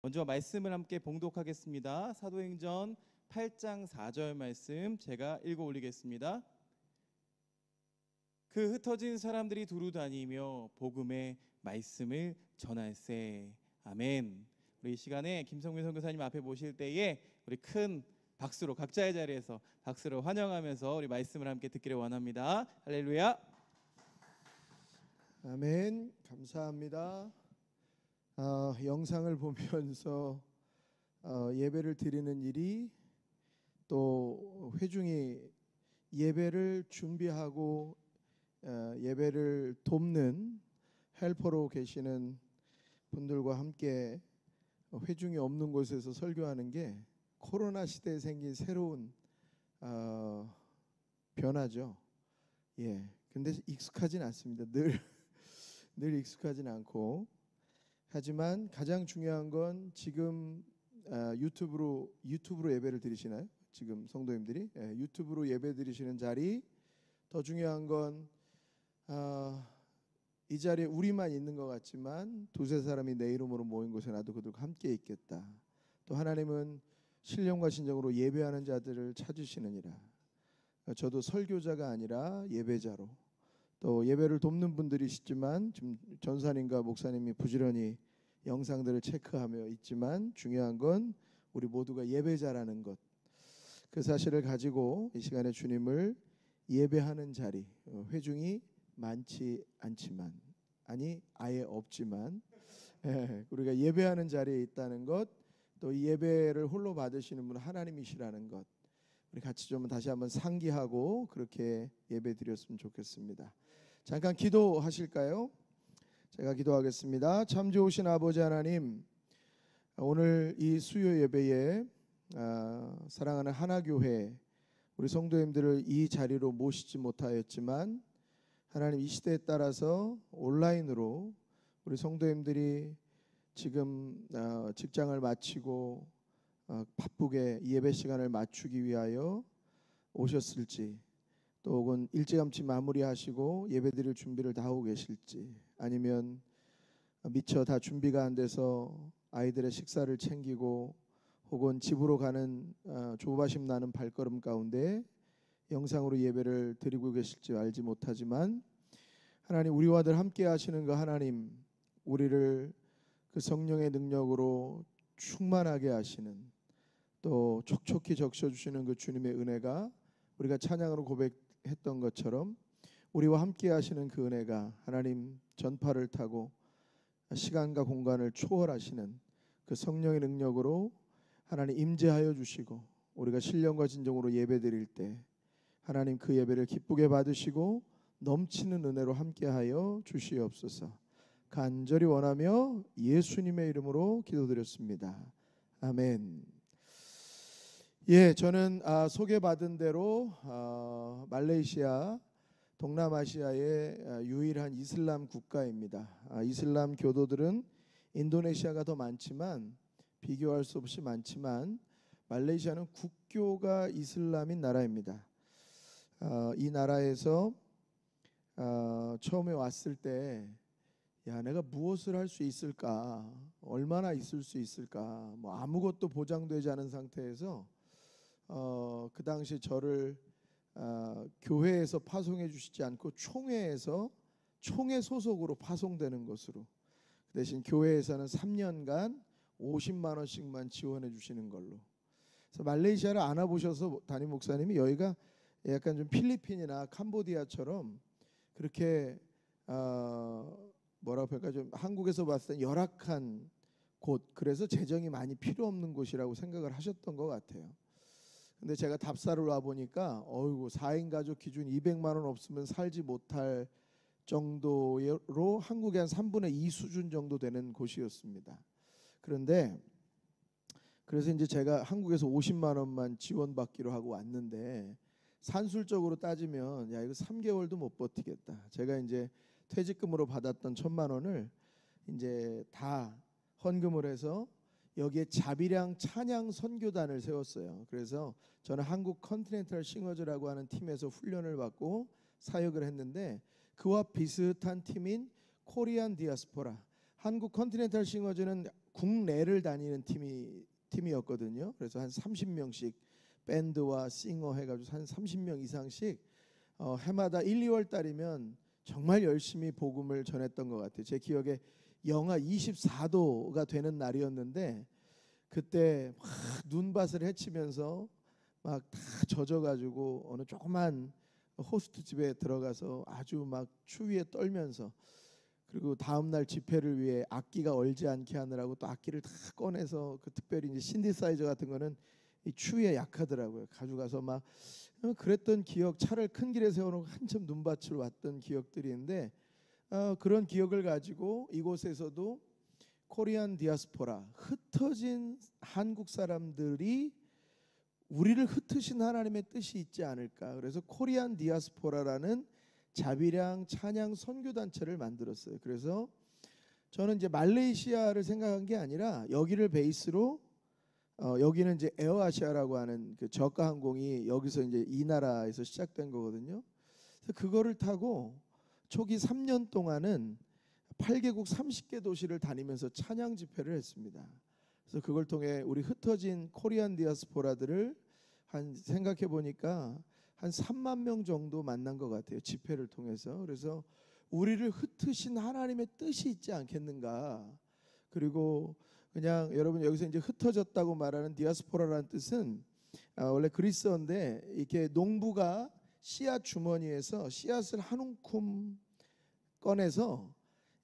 먼저 말씀을 함께 봉독하겠습니다. 사도행전 8장 4절 말씀 제가 읽어 올리겠습니다. 그 흩어진 사람들이 두루 다니며 복음의 말씀을 전할세. 아멘. 우리 이 시간에 김성민 선교사님 앞에 모실 때에 우리 큰 박수로 각자의 자리에서 박수로 환영하면서 우리 말씀을 함께 듣기를 원합니다. 할렐루야. 아멘. 감사합니다. 영상을 보면서 예배를 드리는 일이 또 회중이 예배를 준비하고 예배를 돕는 헬퍼로 계시는 분들과 함께 회중이 없는 곳에서 설교하는 게 코로나 시대에 생긴 새로운 변화죠. 근데 익숙하진 않습니다. 늘 익숙하진 않고, 하지만 가장 중요한 건 지금 유튜브로 예배를 드리시나요? 지금 성도님들이 유튜브로 예배 드리시는 자리, 더 중요한 건 이 자리에 우리만 있는 것 같지만 두세 사람이 내 이름으로 모인 곳에 나도 그들과 함께 있겠다. 또 하나님은 신령과 진정으로 예배하는 자들을 찾으시느니라. 저도 설교자가 아니라 예배자로, 또 예배를 돕는 분들이시지만 지금 전사님과 목사님이 부지런히 영상들을 체크하며 있지만 중요한 건 우리 모두가 예배자라는 것, 그 사실을 가지고 이 시간에 주님을 예배하는 자리, 회중이 많지 않지만, 아니 아예 없지만 우리가 예배하는 자리에 있다는 것, 또 이 예배를 홀로 받으시는 분은 하나님이시라는 것, 우리 같이 좀 다시 한번 상기하고 그렇게 예배 드렸으면 좋겠습니다. 잠깐 기도하실까요? 제가 기도하겠습니다. 참 좋으신 아버지 하나님, 오늘 이 수요 예배에 사랑하는 하나교회 우리 성도님들을 이 자리로 모시지 못하였지만, 하나님 이 시대에 따라서 온라인으로 우리 성도님들이 지금 직장을 마치고 바쁘게 예배 시간을 맞추기 위하여 오셨을지, 또 혹은 일찌감치 마무리하시고 예배드릴 준비를 다 하고 계실지, 아니면 미처 다 준비가 안 돼서 아이들의 식사를 챙기고 혹은 집으로 가는 조바심 나는 발걸음 가운데 영상으로 예배를 드리고 계실지 알지 못하지만, 하나님 우리와 늘 함께 하시는 그 하나님, 우리를 그 성령의 능력으로 충만하게 하시는, 또 촉촉히 적셔주시는 그 주님의 은혜가 우리가 찬양으로 고백했던 것처럼 우리와 함께 하시는 그 은혜가 하나님 전파를 타고 시간과 공간을 초월하시는 그 성령의 능력으로 하나님 임재하여 주시고, 우리가 신령과 진정으로 예배드릴 때 하나님 그 예배를 기쁘게 받으시고 넘치는 은혜로 함께하여 주시옵소서. 간절히 원하며 예수님의 이름으로 기도드렸습니다. 아멘. 저는 소개받은 대로 말레이시아 동남아시아의 유일한 이슬람 국가입니다. 이슬람 교도들은 인도네시아가 더 많지만, 비교할 수 없이 많지만 말레이시아는 국교가 이슬람인 나라입니다. 이 나라에서 처음에 왔을 때 내가 무엇을 할 수 있을까, 얼마나 있을 수 있을까, 아무것도 보장되지 않은 상태에서 그 당시 저를 교회에서 파송해 주시지 않고 총회 소속으로 파송되는 것으로, 그 대신 교회에서는 3년간 50만 원씩만 지원해 주시는 걸로. 그래서 말레이시아를 안 와보셔서 담임 목사님이 여기가 약간 좀 필리핀이나 캄보디아처럼 그렇게 뭐라고 할까, 좀 한국에서 봤을 때 열악한 곳, 그래서 재정이 많이 필요 없는 곳이라고 생각을 하셨던 것 같아요. 근데 제가 답사를 와 보니까 4인 가족 기준 200만 원 없으면 살지 못할 정도로 한국의 한 3분의 2 수준 정도 되는 곳이었습니다. 그런데 그래서 이제 제가 한국에서 50만 원만 지원받기로 하고 왔는데, 산술적으로 따지면 이거 3개월도 못 버티겠다. 제가 이제 퇴직금으로 받았던 1,000만 원을 이제 다 헌금을 해서 여기에 자비량 찬양 선교단을 세웠어요. 그래서 저는 한국 컨티넨탈 싱어즈라고 하는 팀에서 훈련을 받고 사역을 했는데, 그와 비슷한 팀인 코리안 디아스포라, 한국 컨티넨탈 싱어즈는 국내를 다니는 팀이었거든요. 그래서 한 30명씩 밴드와 싱어 해가지고 한 30명 이상씩 해마다 1, 2월 달이면 정말 열심히 복음을 전했던 것 같아요. 제 기억에 영하 24도가 되는 날이었는데 그때 막 눈밭을 헤치면서 막 다 젖어가지고 어느 조그만 호스트 집에 들어가서 아주 막 추위에 떨면서, 그리고 다음 날 집회를 위해 악기가 얼지 않게 하느라고 또 악기를 다 꺼내서 그 특별히 이제 신디사이저 같은 거는 이 추위에 약하더라고요. 가져가서 막 그랬던 기억, 차를 큰 길에 세워놓고 한참 눈밭을 왔던 기억들이 있는데 그런 기억을 가지고 이곳에서도 코리안 디아스포라, 흩어진 한국 사람들이 우리를 흩으신 하나님의 뜻이 있지 않을까. 그래서 코리안 디아스포라라는 자비량 찬양 선교 단체를 만들었어요. 그래서 저는 이제 말레이시아를 생각한 게 아니라 여기를 베이스로 여기는 이제 에어아시아라고 하는 그 저가 항공이 여기서 이제 이 나라에서 시작된 거거든요. 그래서 그거를 타고 초기 3년 동안은 8개국 30개 도시를 다니면서 찬양 집회를 했습니다. 그래서 그걸 통해 우리 흩어진 코리안 디아스포라들을 한 생각해 보니까 한 3만 명 정도 만난 것 같아요. 집회를 통해서. 그래서 우리를 흩으신 하나님의 뜻이 있지 않겠는가. 그리고 그냥 여러분 여기서 이제 흩어졌다고 말하는 디아스포라라는 뜻은 원래 그리스어인데 이렇게 농부가 씨앗 주머니에서 씨앗을 한 움큼 꺼내서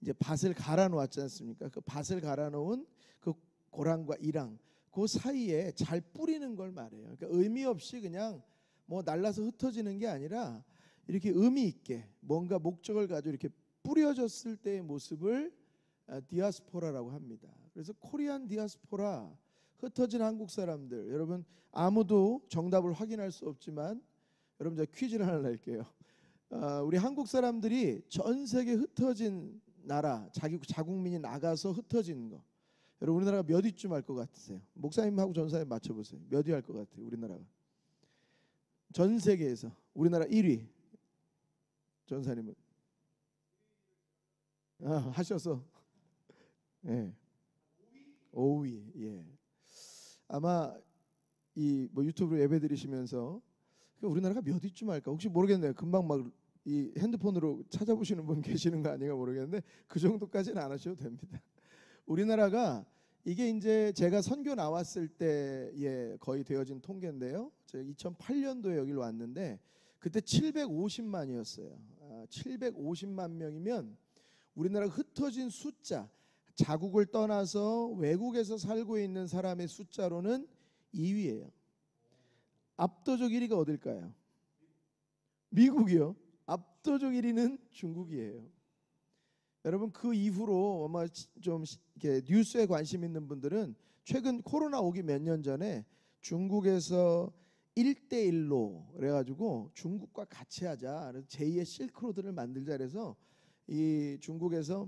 이제 밭을 갈아 놓았지 않습니까? 그 밭을 갈아 놓은 그 고랑과 이랑 그 사이에 잘 뿌리는 걸 말해요. 그러니까 의미 없이 그냥 뭐 날라서 흩어지는 게 아니라 이렇게 의미 있게 뭔가 목적을 가지고 이렇게 뿌려졌을 때의 모습을 디아스포라라고 합니다. 그래서 코리안 디아스포라, 흩어진 한국 사람들. 여러분 아무도 정답을 확인할 수 없지만 여러분 제가 퀴즈를 하나 낼게요. 우리 한국 사람들이 전 세계 흩어진 나라, 자국민이 나가서 흩어진 거, 여러분 우리나라가 몇 위쯤 할 것 같으세요? 목사님하고 전사님 맞춰보세요. 몇 위 할 것 같아요? 우리나라가 전 세계에서 우리나라 1위. 전사님은 하셔서 예. 5위. 예. 아마 이 뭐 유튜브로 예배 드리시면서 우리나라가 몇 위쯤 할까 혹시 모르겠네요. 금방 막 이 핸드폰으로 찾아보시는 분 계시는 거 아닌가 모르겠는데 그 정도까지는 안 하셔도 됩니다. 우리나라가 이게 이제 제가 선교 나왔을 때에 거의 되어진 통계인데요. 제가 2008년도에 여기로 왔는데 그때 750만이었어요. 750만 명이면 우리나라 흩어진 숫자, 자국을 떠나서 외국에서 살고 있는 사람의 숫자로는 2위예요. 압도적 1위가 어딜까요? 미국이요. 압도적 1위는 중국이에요. 여러분 그 이후로 아마 좀 이렇게 뉴스에 관심 있는 분들은 최근 코로나 오기 몇 년 전에 중국에서 1대1로 그래가지고 중국과 같이 하자. 그래서 제2의 실크로드를 만들자. 그래서 이 중국에서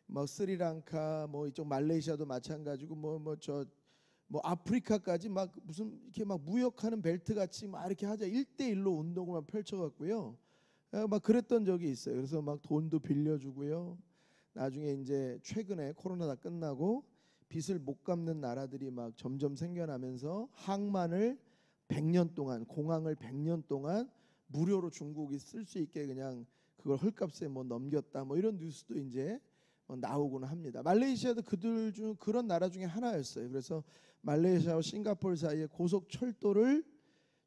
뭐 스리랑카, 뭐 이쪽 말레이시아도 마찬가지고 뭐 아프리카까지 막 무슨 이렇게 막 무역하는 벨트 같이 막 이렇게 하자. 1대1로 운동을 막 펼쳐갖고요. 막 그랬던 적이 있어요. 그래서 막 돈도 빌려주고요. 나중에 이제 최근에 코로나 다 끝나고 빚을 못 갚는 나라들이 막 점점 생겨나면서 항만을 100년 동안, 공항을 100년 동안 무료로 중국이 쓸 수 있게 그냥 그걸 헐값에 뭐 넘겼다. 뭐 이런 뉴스도 이제 나오고는 합니다. 말레이시아도 그들 중 그런 나라 중에 하나였어요. 그래서 말레이시아와 싱가포르 사이에 고속 철도를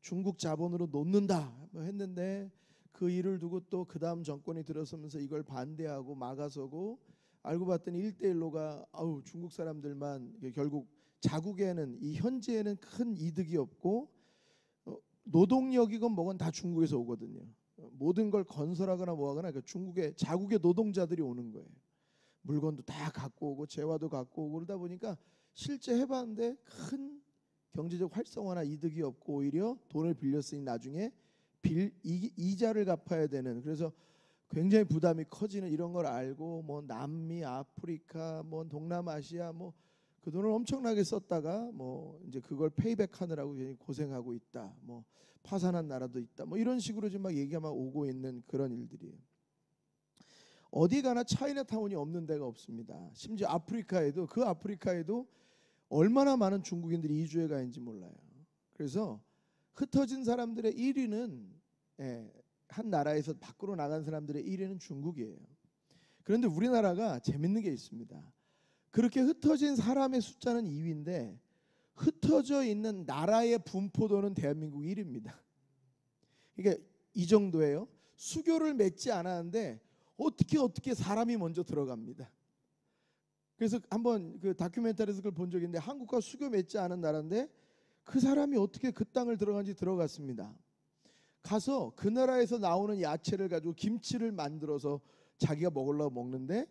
중국 자본으로 놓는다 뭐 했는데 그 일을 두고 또 그 다음 정권이 들어서면서 이걸 반대하고 막아서고 알고 봤더니 1대1로가 중국 사람들만 결국 자국에는 이 현지에는 큰 이득이 없고 노동력이건 뭐건 다 중국에서 오거든요. 모든 걸 건설하거나 뭐하거나 그러니까 중국의 자국의 노동자들이 오는 거예요. 물건도 다 갖고 오고 재화도 갖고 오고 그러다 보니까 실제 해봤는데 큰 경제적 활성화나 이득이 없고 오히려 돈을 빌렸으니 나중에 이자를 갚아야 되는, 그래서 굉장히 부담이 커지는 이런 걸 알고 뭐 남미, 아프리카, 뭐 동남아시아 뭐 그 돈을 엄청나게 썼다가 뭐 이제 그걸 페이백하느라고 고생하고 있다. 뭐 파산한 나라도 있다. 뭐 이런 식으로 지금 막 얘기가 막 오고 있는 그런 일들이에요. 어디 가나 차이나타운이 없는 데가 없습니다. 심지어 아프리카에도 얼마나 많은 중국인들이 이주해 가 있는지 몰라요. 그래서 흩어진 사람들의 1위는 한 나라에서 밖으로 나간 사람들의 1위는 중국이에요. 그런데 우리나라가 재밌는 게 있습니다. 그렇게 흩어진 사람의 숫자는 2위인데 흩어져 있는 나라의 분포도는 대한민국 1위입니다. 그러니까 이 정도예요. 수교를 맺지 않았는데 어떻게 사람이 먼저 들어갑니다. 그래서 한번 그 다큐멘터리에서 그걸 본 적이 있는데 한국과 수교 맺지 않은 나라인데 그 사람이 어떻게 그 땅을 들어간지 들어갔습니다. 가서 그 나라에서 나오는 야채를 가지고 김치를 만들어서 자기가 먹으려고 먹는데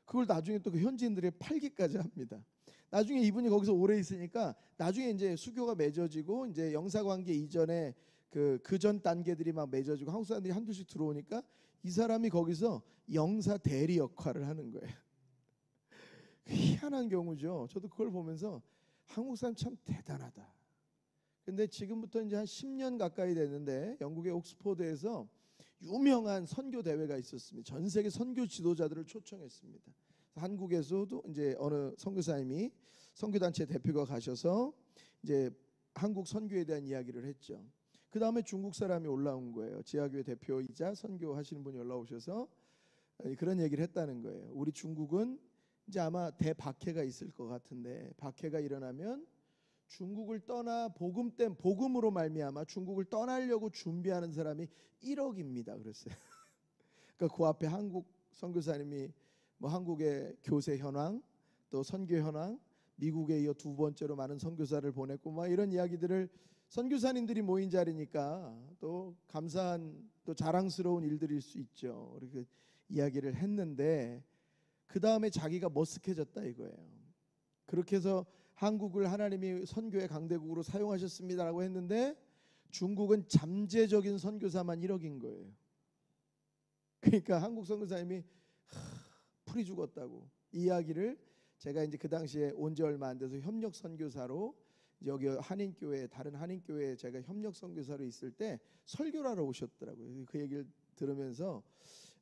그걸 나중에 또 그 현지인들이 팔기까지 합니다. 나중에 이분이 거기서 오래 있으니까 나중에 이제 수교가 맺어지고 이제 영사관계 이전에 그전 단계들이 막 맺어지고 한국 사람들이 한두씩 들어오니까 이 사람이 거기서 영사 대리 역할을 하는 거예요. 희한한 경우죠. 저도 그걸 보면서 한국 사람 참 대단하다. 근데 지금부터 이제 한 10년 가까이 됐는데 영국의 옥스퍼드에서 유명한 선교 대회가 있었습니다. 전 세계 선교 지도자들을 초청했습니다. 한국에서도 이제 어느 선교사님이 선교단체 대표가 가셔서 이제 한국 선교에 대한 이야기를 했죠. 그 다음에 중국 사람이 올라온 거예요. 지하교회 대표이자 선교하시는 분이 올라오셔서 그런 얘기를 했다는 거예요. 우리 중국은 이제 아마 대박해가 있을 것 같은데 박해가 일어나면 중국을 떠나 복음으로 말미암아 중국을 떠나려고 준비하는 사람이 1억입니다. 그랬어요. 그러니까 그 앞에 한국 선교사님이 뭐 한국의 교세 현황, 또 선교 현황, 미국에 이어 두 번째로 많은 선교사를 보냈고 막 이런 이야기들을 선교사님들이 모인 자리니까 또 감사한 또 자랑스러운 일들일 수 있죠. 이렇게 이야기를 했는데 그 다음에 자기가 머쓱해졌다 이거예요. 그렇게 해서 한국을 하나님이 선교의 강대국으로 사용하셨습니다라고 했는데 중국은 잠재적인 선교사만 1억인 거예요. 그러니까 한국 선교사님이 풀이 죽었다고 이 이야기를 제가 이제 그 당시에 온 지 얼마 안 돼서 협력 선교사로 여기 한인교회 다른 한인교회에 제가 협력 선교사로 있을 때 설교를 하러 오셨더라고요. 그 얘기를 들으면서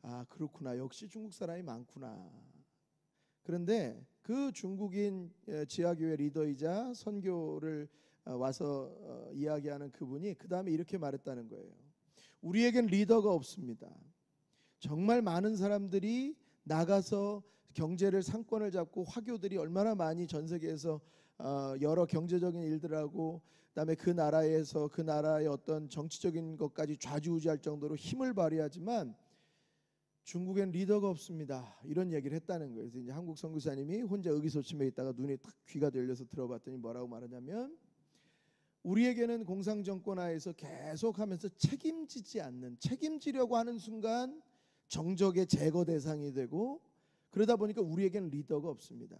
아 그렇구나 역시 중국 사람이 많구나. 그런데 그 중국인 지하교회 리더이자 선교를 와서 이야기하는 그분이 그 다음에 이렇게 말했다는 거예요. 우리에겐 리더가 없습니다. 정말 많은 사람들이 나가서 경제를 상권을 잡고 화교들이 얼마나 많이 전 세계에서 여러 경제적인 일들하고 그다음에 그 나라에서 그 나라의 어떤 정치적인 것까지 좌지우지할 정도로 힘을 발휘하지만 중국엔 리더가 없습니다. 이런 얘기를 했다는 거예요. 그래서 이제 한국 선교사님이 혼자 의기소침해 있다가 눈이 탁 귀가 열려서 들어봤더니 뭐라고 말하냐면 우리에게는 공산정권하에서 계속하면서 책임지려고 하는 순간 정적의 제거 대상이 되고 그러다 보니까 우리에게는 리더가 없습니다.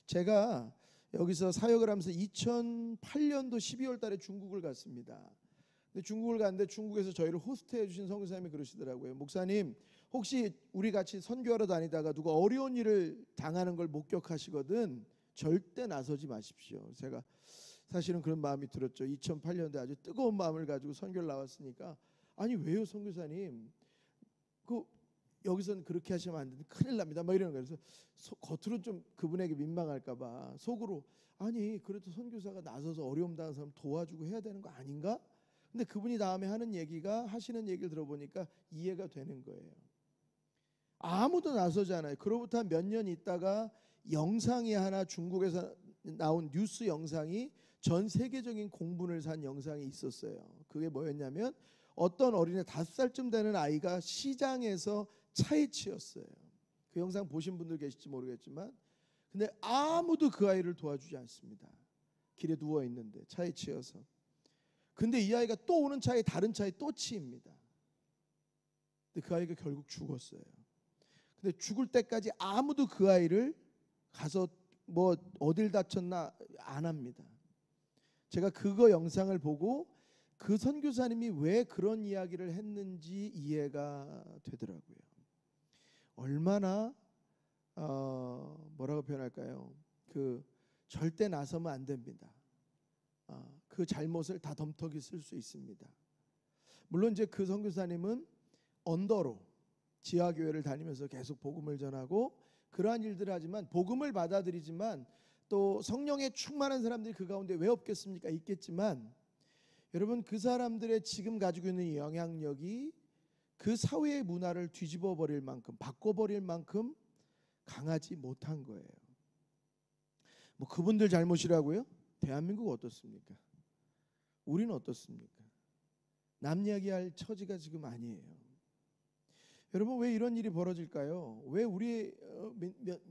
제가 여기서 사역을 하면서 2008년도 12월 달에 중국을 갔습니다. 근데 중국을 갔는데 중국에서 저희를 호스트해 주신 선교사님이 그러시더라고요. 목사님 혹시 우리 같이 선교하러 다니다가 누가 어려운 일을 당하는 걸 목격하시거든 절대 나서지 마십시오. 제가 사실은 그런 마음이 들었죠. 2008년도에 아주 뜨거운 마음을 가지고 선교를 나왔으니까 아니 왜요 선교사님 여기서는 그렇게 하시면 안 되는데 큰일 납니다 막 이러는 거예요. 그래서 겉으로 좀 그분에게 민망할까 봐 속으로 아니 그래도 선교사가 나서서 어려움 당하는 사람 도와주고 해야 되는 거 아닌가? 근데 그분이 다음에 하시는 얘기를 들어보니까 이해가 되는 거예요. 아무도 나서지 않아요. 그로부터 몇 년 있다가 영상이 하나 중국에서 나온 뉴스 영상이 전 세계적인 공분을 산 영상이 있었어요. 그게 뭐였냐면 어떤 어린애 5살쯤 되는 아이가 시장에서 차에 치였어요. 그 영상 보신 분들 계실지 모르겠지만 근데 아무도 그 아이를 도와주지 않습니다. 길에 누워 있는데 차에 치여서. 근데 이 아이가 또 오는 차에 다른 차에 또 치입니다. 근데 그 아이가 결국 죽었어요. 근데 죽을 때까지 아무도 그 아이를 가서 뭐 어딜 다쳤나 안 합니다. 제가 그거 영상을 보고 그 선교사님이 왜 그런 이야기를 했는지 이해가 되더라고요. 얼마나 뭐라고 표현할까요? 절대 나서면 안 됩니다. 그 잘못을 다 덤터기 쓸 수 있습니다. 물론 이제 그 선교사님은 언더로 지하교회를 다니면서 계속 복음을 전하고 그러한 일들을 하지만 복음을 받아들이지만 또 성령에 충만한 사람들이 그 가운데 왜 없겠습니까? 있겠지만 여러분 그 사람들의 지금 가지고 있는 영향력이 그 사회의 문화를 뒤집어 버릴 만큼 바꿔버릴 만큼 강하지 못한 거예요. 뭐 그분들 잘못이라고요? 대한민국 어떻습니까? 우리는 어떻습니까? 남 이야기할 처지가 지금 아니에요. 여러분 왜 이런 일이 벌어질까요? 왜 우리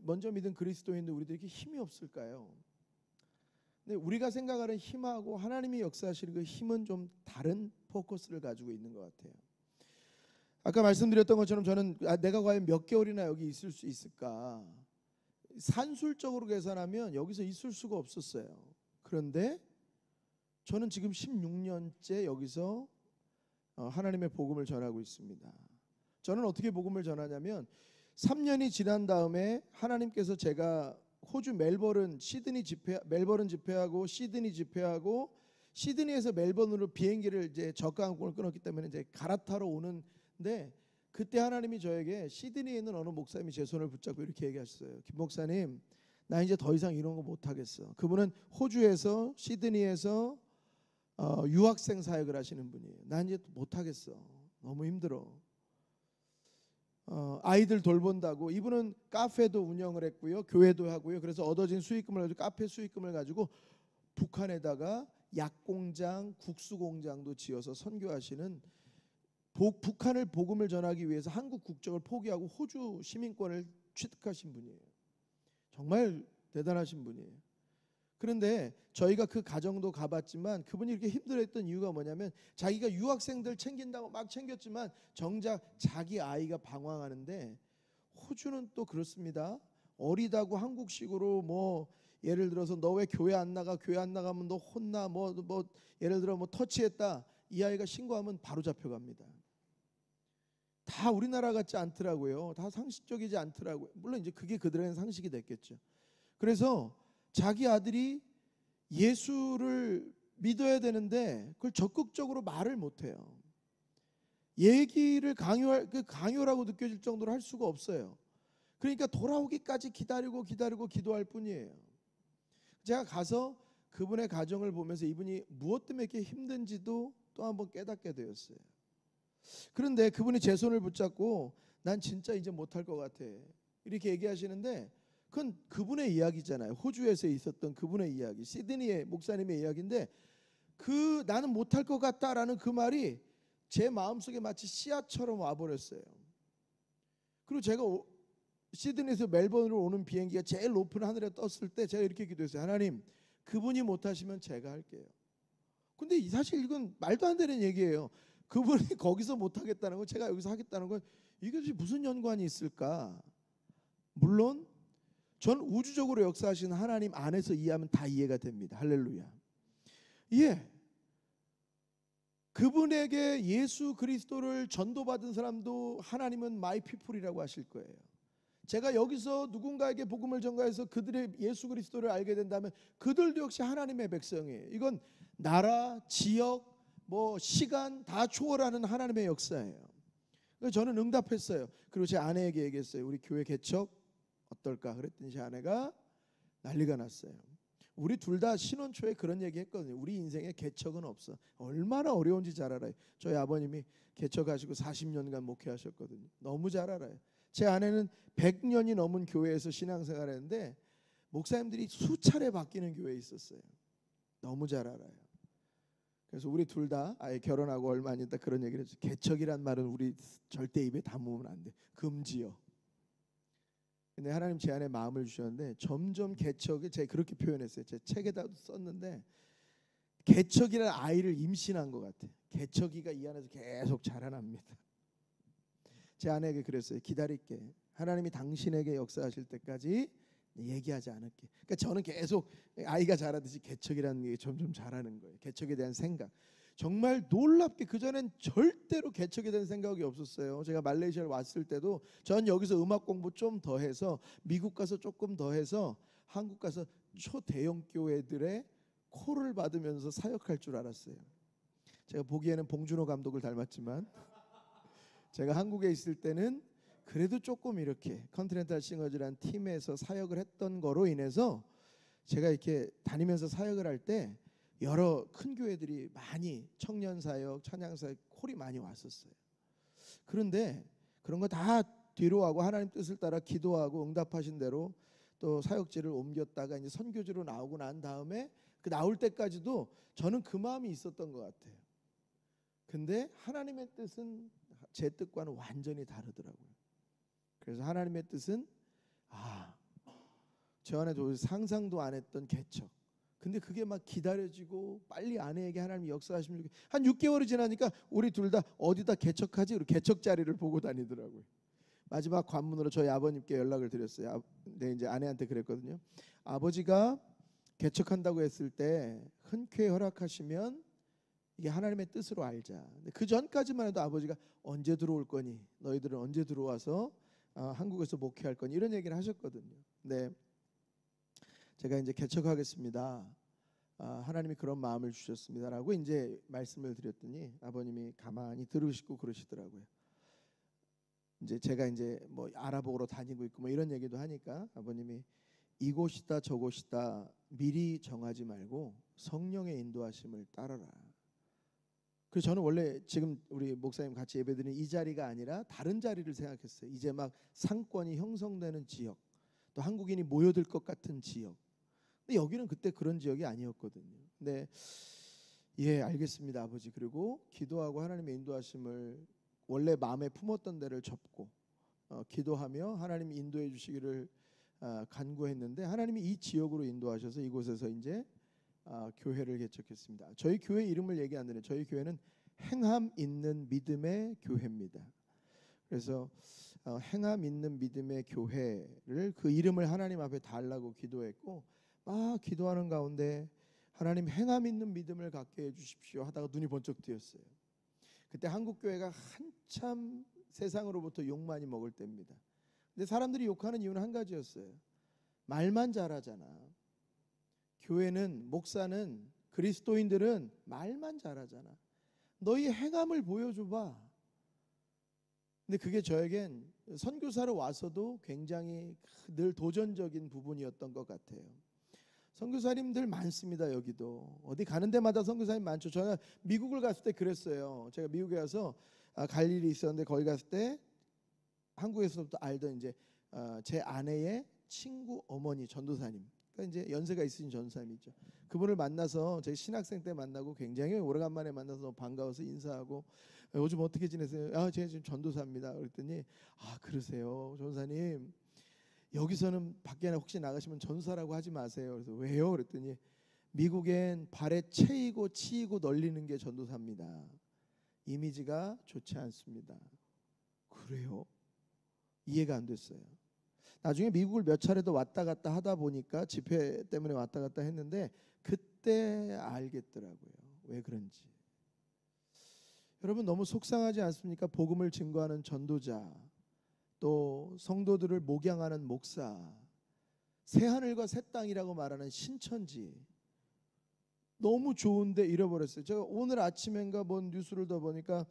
먼저 믿은 그리스도인들 우리들에게 힘이 없을까요? 근데 우리가 생각하는 힘하고 하나님이 역사하시는 그 힘은 좀 다른 포커스를 가지고 있는 것 같아요. 아까 말씀드렸던 것처럼 저는 내가 과연 몇 개월이나 여기 있을 수 있을까? 산술적으로 계산하면 여기서 있을 수가 없었어요. 그런데 저는 지금 16년째 여기서 하나님의 복음을 전하고 있습니다. 저는 어떻게 복음을 전하냐면 3년이 지난 다음에 하나님께서 제가 호주 멜버른 집회하고 시드니 집회하고 시드니에서 멜버른으로 비행기를 이제 저가 항공을 끊었기 때문에 이제 갈아타러 오는데 그때 하나님이 저에게 시드니에 있는 어느 목사님이 제 손을 붙잡고 이렇게 얘기하셨어요. 김 목사님, 나 이제 더 이상 이런 거 못 하겠어. 그분은 호주에서 시드니에서 유학생 사역을 하시는 분이에요. 나 이제 못 하겠어. 너무 힘들어. 아이들 돌본다고 이분은 카페도 운영을 했고요, 교회도 하고요. 그래서 얻어진 수익금을 가지고 카페 수익금을 가지고 북한에다가 약공장, 국수공장도 지어서 선교하시는 북한을 복음을 전하기 위해서 한국 국적을 포기하고 호주 시민권을 취득하신 분이에요. 정말 대단하신 분이에요. 그런데 저희가 그 가정도 가봤지만 그분이 이렇게 힘들어했던 이유가 뭐냐면 자기가 유학생들 챙긴다고 막 챙겼지만 정작 자기 아이가 방황하는데 호주는 또 그렇습니다. 어리다고 한국식으로 뭐 예를 들어서 너 왜 교회 안 나가? 교회 안 나가면 너 혼나. 뭐 예를 들어 뭐 터치했다. 이 아이가 신고하면 바로 잡혀갑니다. 다 우리나라 같지 않더라고요. 다 상식적이지 않더라고요. 물론 이제 그게 그들에게는 상식이 됐겠죠. 그래서 자기 아들이 예수를 믿어야 되는데 그걸 적극적으로 말을 못해요. 얘기를 강요라고 느껴질 정도로 할 수가 없어요. 그러니까 돌아오기까지 기다리고 기도할 뿐이에요. 제가 가서 그분의 가정을 보면서 이분이 무엇 때문에 이렇게 힘든지도 또 한번 깨닫게 되었어요. 그런데 그분이 제 손을 붙잡고 난 진짜 이제 못할 것 같아 이렇게 얘기하시는데 그건 그분의 이야기잖아요. 호주에서 있었던 그분의 이야기, 시드니의 목사님의 이야기인데 그 나는 못할 것 같다라는 그 말이 제 마음속에 마치 씨앗처럼 와버렸어요. 그리고 제가 시드니에서 멜번으로 오는 비행기가 제일 높은 하늘에 떴을 때 제가 이렇게 기도했어요. 하나님, 그분이 못하시면 제가 할게요. 근데 사실 이건 말도 안 되는 얘기예요. 그분이 거기서 못하겠다는 건 제가 여기서 하겠다는 건 이것이 무슨 연관이 있을까? 물론 전 우주적으로 역사하시는 하나님 안에서 이해하면 다 이해가 됩니다. 할렐루야. 예. 그분에게 예수 그리스도를 전도받은 사람도 하나님은 my people이라고 하실 거예요. 제가 여기서 누군가에게 복음을 전가해서 그들의 예수 그리스도를 알게 된다면 그들도 역시 하나님의 백성이에요. 이건 나라, 지역, 뭐 시간 다 초월하는 하나님의 역사예요. 그래서 저는 응답했어요. 그리고 제 아내에게 얘기했어요. 우리 교회 개척 어떨까? 그랬더니 제 아내가 난리가 났어요. 우리 둘 다 신혼 초에 그런 얘기 했거든요. 우리 인생에 개척은 없어. 얼마나 어려운지 잘 알아요. 저희 아버님이 개척하시고 40년간 목회하셨거든요. 너무 잘 알아요. 제 아내는 100년이 넘은 교회에서 신앙생활을 했는데 목사님들이 수차례 바뀌는 교회에 있었어요. 너무 잘 알아요. 그래서 우리 둘 다 아예 결혼하고 얼마 안 있다 그런 얘기를 했어요. 개척이란 말은 우리 절대 입에 담으면 안 돼. 금지요. 근데 하나님 제 안에 마음을 주셨는데 점점 개척이 제가 그렇게 표현했어요. 제 책에다 썼는데 개척이라는 아이를 임신한 것 같아요. 개척이가 이 안에서 계속 자라납니다. 제 아내에게 그랬어요. 기다릴게. 하나님이 당신에게 역사하실 때까지 얘기하지 않을게. 그러니까 저는 계속 아이가 자라듯이 개척이라는 게 점점 자라는 거예요. 개척에 대한 생각. 정말 놀랍게 그전엔 절대로 개척에 대한 생각이 없었어요. 제가 말레이시아를 왔을 때도 전 여기서 음악 공부 좀 더 해서 미국 가서 조금 더 해서 한국 가서 초대형 교회들의 콜을 받으면서 사역할 줄 알았어요. 제가 보기에는 봉준호 감독을 닮았지만 제가 한국에 있을 때는 그래도 조금 이렇게 컨티넨탈 싱어즈라는 팀에서 사역을 했던 거로 인해서 제가 이렇게 다니면서 사역을 할 때 여러 큰 교회들이 많이 청년 사역, 찬양 사역 콜이 많이 왔었어요. 그런데 그런 거 다 뒤로 하고 하나님 뜻을 따라 기도하고 응답하신 대로 또 사역지를 옮겼다가 이제 선교지로 나오고 난 다음에 그 나올 때까지도 저는 그 마음이 있었던 것 같아요. 근데 하나님의 뜻은 제 뜻과는 완전히 다르더라고요. 그래서 하나님의 뜻은 저 안에 도저히 상상도 안 했던 개척. 근데 그게 막 기다려지고 빨리 아내에게 하나님이 역사하시면 한 6개월이 지나니까 우리 둘 다 어디다 개척하지? 우리 개척 자리를 보고 다니더라고요. 마지막 관문으로 저희 아버님께 연락을 드렸어요. 네, 이제 아내한테 그랬거든요. 아버지가 개척한다고 했을 때 흔쾌히 허락하시면 이게 하나님의 뜻으로 알자. 그 전까지만 해도 아버지가 언제 들어올 거니? 너희들은 언제 들어와서 한국에서 목회할 거니? 이런 얘기를 하셨거든요. 네, 제가 이제 개척하겠습니다. 하나님이 그런 마음을 주셨습니다라고 이제 말씀을 드렸더니 아버님이 가만히 들으시고 그러시더라고요. 이제 제가 이제 뭐 알아보러 다니고 있고 뭐 이런 얘기도 하니까 아버님이 이곳이다 저곳이다 미리 정하지 말고 성령의 인도하심을 따라라. 그래서 저는 원래 지금 우리 목사님 같이 예배드리는 이 자리가 아니라 다른 자리를 생각했어요. 이제 막 상권이 형성되는 지역, 또 한국인이 모여들 것 같은 지역. 근데 여기는 그때 그런 지역이 아니었거든요. 근데 예, 알겠습니다, 아버지. 그리고 기도하고 하나님의 인도하심을 원래 마음에 품었던 데를 접고 기도하며 하나님이 인도해 주시기를 간구했는데 하나님이 이 지역으로 인도하셔서 이곳에서 이제 교회를 개척했습니다. 저희 교회 이름을 얘기 안 드려요. 저희 교회는 행함 있는 믿음의 교회입니다. 그래서 행함 있는 믿음의 교회를 그 이름을 하나님 앞에 달라고 기도했고 막 기도하는 가운데 하나님 행함 있는 믿음을 갖게 해주십시오 하다가 눈이 번쩍 뜨였어요. 그때 한국 교회가 한참 세상으로부터 욕 많이 먹을 때입니다. 근데 사람들이 욕하는 이유는 한 가지였어요. 말만 잘하잖아. 교회는 목사는 그리스도인들은 말만 잘하잖아. 너희 행함을 보여줘봐. 근데 그게 저에겐 선교사로 와서도 굉장히 늘 도전적인 부분이었던 것 같아요. 선교사님들 많습니다. 여기도 어디 가는 데마다 선교사님 많죠. 저는 미국을 갔을 때 그랬어요. 제가 미국에 가서 갈 일이 있었는데 거기 갔을 때 한국에서부터 알던 이제 제 아내의 친구 어머니 전도사님, 그러니까 이제 연세가 있으신 전도사님이죠. 그분을 만나서 제 신학생 때 만나고 굉장히 오래간만에 만나서 반가워서 인사하고 요즘 어떻게 지내세요? 제가 지금 전도사입니다. 그랬더니 그러세요, 전도사님. 여기서는 밖에 혹시 나가시면 전도사라고 하지 마세요. 그래서 왜요? 그랬더니 미국엔 발에 채이고 치이고 널리는 게 전도사입니다. 이미지가 좋지 않습니다. 그래요? 이해가 안 됐어요. 나중에 미국을 몇 차례 더 왔다 갔다 하다 보니까 집회 때문에 왔다 갔다 했는데 그때 알겠더라고요. 왜 그런지. 여러분 너무 속상하지 않습니까? 복음을 증거하는 전도자, 또 성도들을 목양하는 목사, 새하늘과 새 땅이라고 말하는 신천지, 너무 좋은데 잃어버렸어요. 제가 오늘 아침엔가 뭔 뉴스를 더 보니까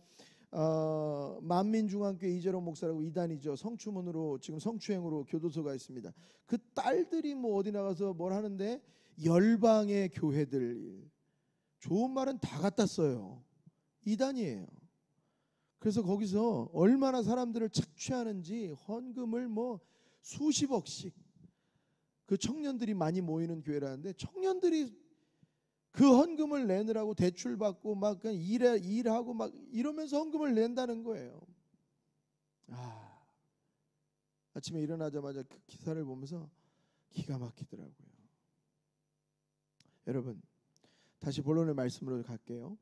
만민중앙교회 이재롱 목사라고 이단이죠. 성추문으로 지금 성추행으로 교도소가 있습니다. 그 딸들이 뭐 어디 나가서 뭘 하는데 열방의 교회들, 좋은 말은 다 갖다 써요. 이단이에요. 그래서 거기서 얼마나 사람들을 착취하는지 헌금을 뭐 수십억씩, 그 청년들이 많이 모이는 교회라는데 청년들이 그 헌금을 내느라고 대출 받고 막 그냥 일하고 막 이러면서 헌금을 낸다는 거예요. 아침에 일어나자마자 그 기사를 보면서 기가 막히더라고요. 여러분 다시 본론의 말씀으로 갈게요.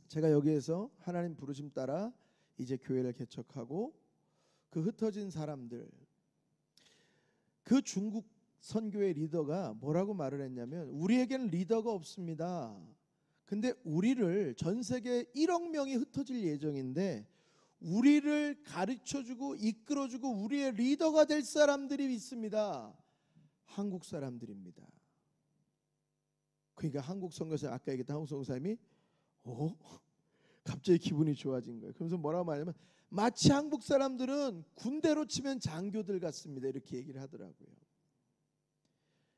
제가 여기에서 하나님 부르심 따라 이제 교회를 개척하고 그 흩어진 사람들, 그 중국 선교의 리더가 뭐라고 말을 했냐면 우리에게는 리더가 없습니다. 근데 우리를 전 세계 1억 명이 흩어질 예정인데 우리를 가르쳐주고 이끌어주고 우리의 리더가 될 사람들이 있습니다. 한국 사람들입니다. 그러니까 한국 선교사, 아까 얘기했던 한국 선교사님이 갑자기 갑자기 기분이 좋아진 거예요. 그러면서 뭐라고 말하냐면 마치 한국 사람들은 군대로 치면 장교들 같습니다. 이렇게 얘기를 하더라고요.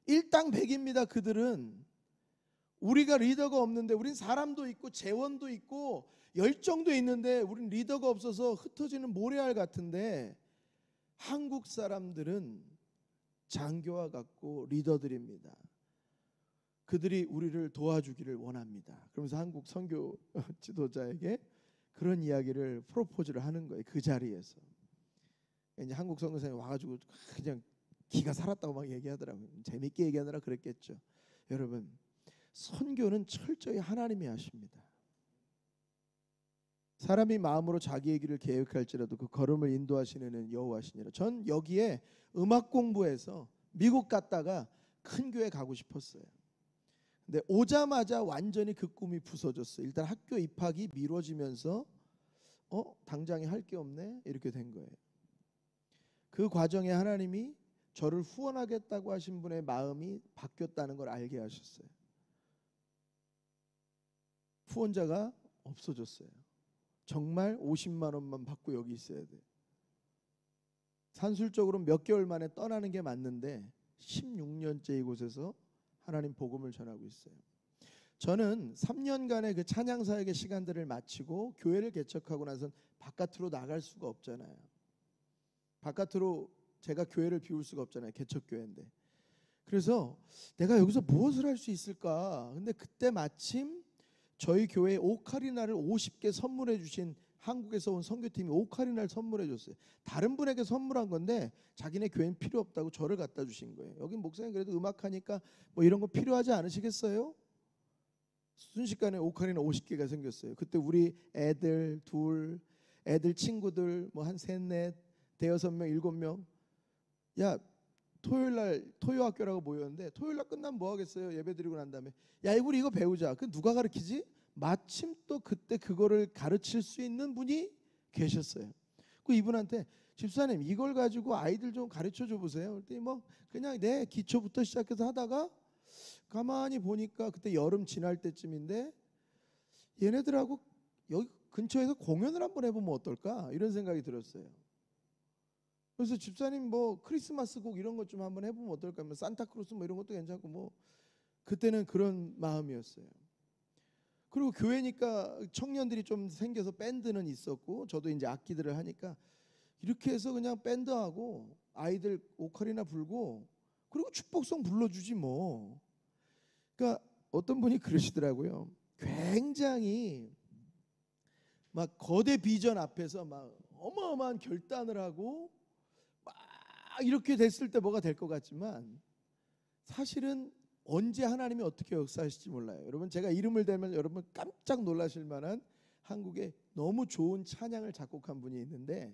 일당백입니다. 그들은. 우리가 리더가 없는데, 우린 사람도 있고 재원도 있고 열정도 있는데 우린 리더가 없어서 흩어지는 모래알 같은데, 한국 사람들은 장교와 같고 리더들입니다. 그들이 우리를 도와주기를 원합니다. 그러면서 한국 선교 지도자에게 그런 이야기를 프로포즈를 하는 거예요. 그 자리에서. 이제 한국 선교사님이 와가지고 그냥 기가 살았다고 막 얘기하더라고요. 재밌게 얘기하느라 그랬겠죠. 여러분, 선교는 철저히 하나님이 하십니다. 사람이 마음으로 자기의 길을 계획할지라도 그 걸음을 인도하시는 여호와시니라. 전 여기에 음악 공부해서 미국 갔다가 큰 교회 가고 싶었어요. 근데 오자마자 완전히 그 꿈이 부서졌어요. 일단 학교 입학이 미뤄지면서 당장에 할 게 없네 이렇게 된 거예요. 그 과정에 하나님이 저를 후원하겠다고 하신 분의 마음이 바뀌었다는 걸 알게 하셨어요. 후원자가 없어졌어요. 정말 50만 원만 받고 여기 있어야 돼요. 산술적으로 몇 개월 만에 떠나는 게 맞는데 16년째 이곳에서 하나님 복음을 전하고 있어요. 저는 3년간의 그 찬양 사역의 시간들을 마치고 교회를 개척하고 나선 바깥으로 나갈 수가 없잖아요. 바깥으로 제가 교회를 비울 수가 없잖아요. 개척교회인데. 그래서 내가 여기서 무엇을 할 수 있을까? 근데 그때 마침 저희 교회에 오카리나를 50개 선물해 주신 한국에서 온 선교팀이 오카리나를 선물해 줬어요. 다른 분에게 선물한 건데 자기네 교회는 필요 없다고 저를 갖다 주신 거예요. 여기 목사님 그래도 음악하니까 뭐 이런 거 필요하지 않으시겠어요? 순식간에 오카리나 50개가 생겼어요. 그때 우리 애들 둘, 애들 친구들 뭐 한 셋, 넷, 대여섯 명, 일곱 명. 야, 토요일날 토요학교라고 모였는데 토요일날 끝나면 뭐 하겠어요? 예배 드리고 난 다음에 야, 우리 이거 배우자. 그 누가 가르치지? 마침 또 그때 그거를 가르칠 수 있는 분이 계셨어요. 그 이분한테 집사님 이걸 가지고 아이들 좀 가르쳐 줘 보세요. 그랬더니 뭐 그냥 내 기초부터 시작해서 하다가 가만히 보니까 그때 여름 지날 때쯤인데 얘네들하고 여기 근처에서 공연을 한번 해보면 어떨까 이런 생각이 들었어요. 그래서 집사님 뭐 크리스마스 곡 이런 것 좀 한번 해보면 어떨까? 뭐 산타크로스 뭐 이런 것도 괜찮고 뭐 그때는 그런 마음이었어요. 그리고 교회니까 청년들이 좀 생겨서 밴드는 있었고 저도 이제 악기들을 하니까 이렇게 해서 그냥 밴드하고 아이들 오카리나 불고 그리고 축복송 불러주지 뭐. 그러니까 어떤 분이 그러시더라고요. 굉장히 막 거대 비전 앞에서 막 어마어마한 결단을 하고 막 이렇게 됐을 때 뭐가 될 것 같지만 사실은 언제 하나님이 어떻게 역사하실지 몰라요. 여러분 제가 이름을 대면 여러분 깜짝 놀라실 만한 한국에 너무 좋은 찬양을 작곡한 분이 있는데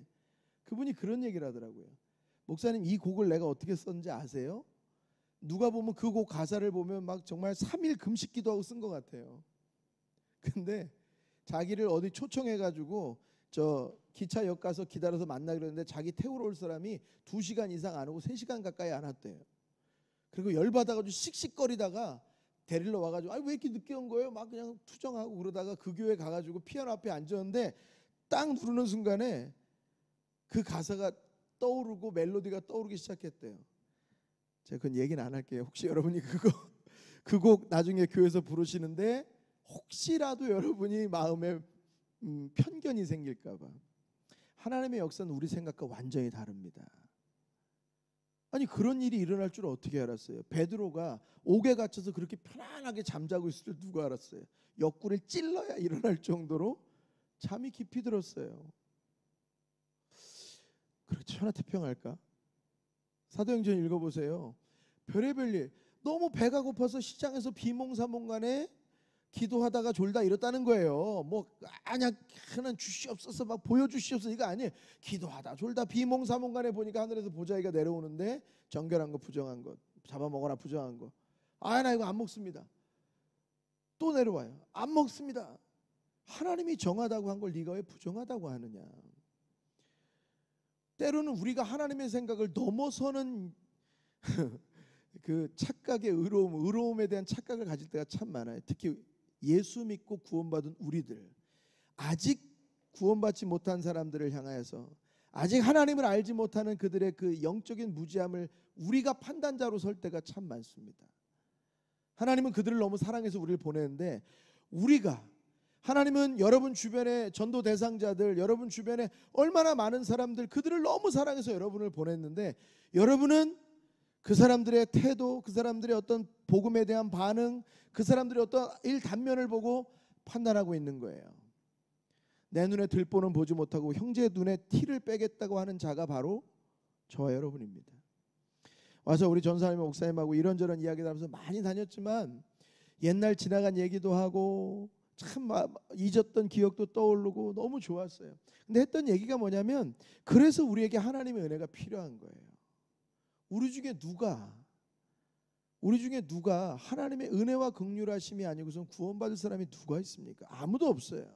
그분이 그런 얘기를 하더라고요. 목사님 이 곡을 내가 어떻게 썼는지 아세요? 누가 보면 그 곡 가사를 보면 막 정말 3일 금식 기도하고 쓴 것 같아요. 근데 자기를 어디 초청해가지고 저 기차역 가서 기다려서 만나기로 했는데 자기 태우러 올 사람이 2시간 이상 안 오고 3시간 가까이 안 왔대요. 그리고 열받아가지고 씩씩거리다가 데리러 와가지고 왜 이렇게 늦게 온 거예요? 막 그냥 투정하고 그러다가 그 교회 가가지고 피아노 앞에 앉았는데 딱 누르는 순간에 그 가사가 떠오르고 멜로디가 떠오르기 시작했대요. 제가 그건 얘기는 안 할게요. 혹시 여러분이 그 곡 나중에 교회에서 부르시는데 혹시라도 여러분이 마음에 편견이 생길까 봐. 하나님의 역사는 우리 생각과 완전히 다릅니다. 아니 그런 일이 일어날 줄 어떻게 알았어요? 베드로가 옥에 갇혀서 그렇게 편안하게 잠자고 있을 줄 누가 알았어요? 옆구리를 찔러야 일어날 정도로 잠이 깊이 들었어요. 그렇게 천하태평할까? 사도행전 읽어보세요. 별의별 일. 너무 배가 고파서 시장에서 비몽사몽간에 기도하다가 졸다 이랬다는 거예요. 뭐 그냥 하나님 주시옵소서 막 보여주시옵소서 이거 아니에요. 기도하다 졸다 비몽사몽간에 보니까 하늘에서 보자기가 내려오는데 정결한 거 부정한 거 잡아먹어라 부정한 거. 나 이거 안 먹습니다. 또 내려와요. 안 먹습니다. 하나님이 정하다고 한 걸 네가 왜 부정하다고 하느냐. 때로는 우리가 하나님의 생각을 넘어서는 그 착각의 의로움에 대한 착각을 가질 때가 참 많아요. 특히 예수 믿고 구원받은 우리들. 아직 구원받지 못한 사람들을 향하여서 아직 하나님을 알지 못하는 그들의 그 영적인 무지함을 우리가 판단자로 설 때가 참 많습니다. 하나님은 그들을 너무 사랑해서 우리를 보내는데, 우리가, 하나님은 여러분 주변의 전도 대상자들, 여러분 주변에 얼마나 많은 사람들, 그들을 너무 사랑해서 여러분을 보냈는데, 여러분은 그 사람들의 태도, 그 사람들의 어떤 복음에 대한 반응, 그 사람들의 어떤 일 단면을 보고 판단하고 있는 거예요. 내 눈에 들보는 보지 못하고 형제 눈에 티를 빼겠다고 하는 자가 바로 저와 여러분입니다. 와서 우리 전사님 목사님하고 이런저런 이야기를 하면서 많이 다녔지만, 옛날 지나간 얘기도 하고 참 잊었던 기억도 떠오르고 너무 좋았어요. 근데 했던 얘기가 뭐냐면, 그래서 우리에게 하나님의 은혜가 필요한 거예요. 우리 중에 누가 하나님의 은혜와 긍휼하심이 아니고선 구원받을 사람이 누가 있습니까? 아무도 없어요.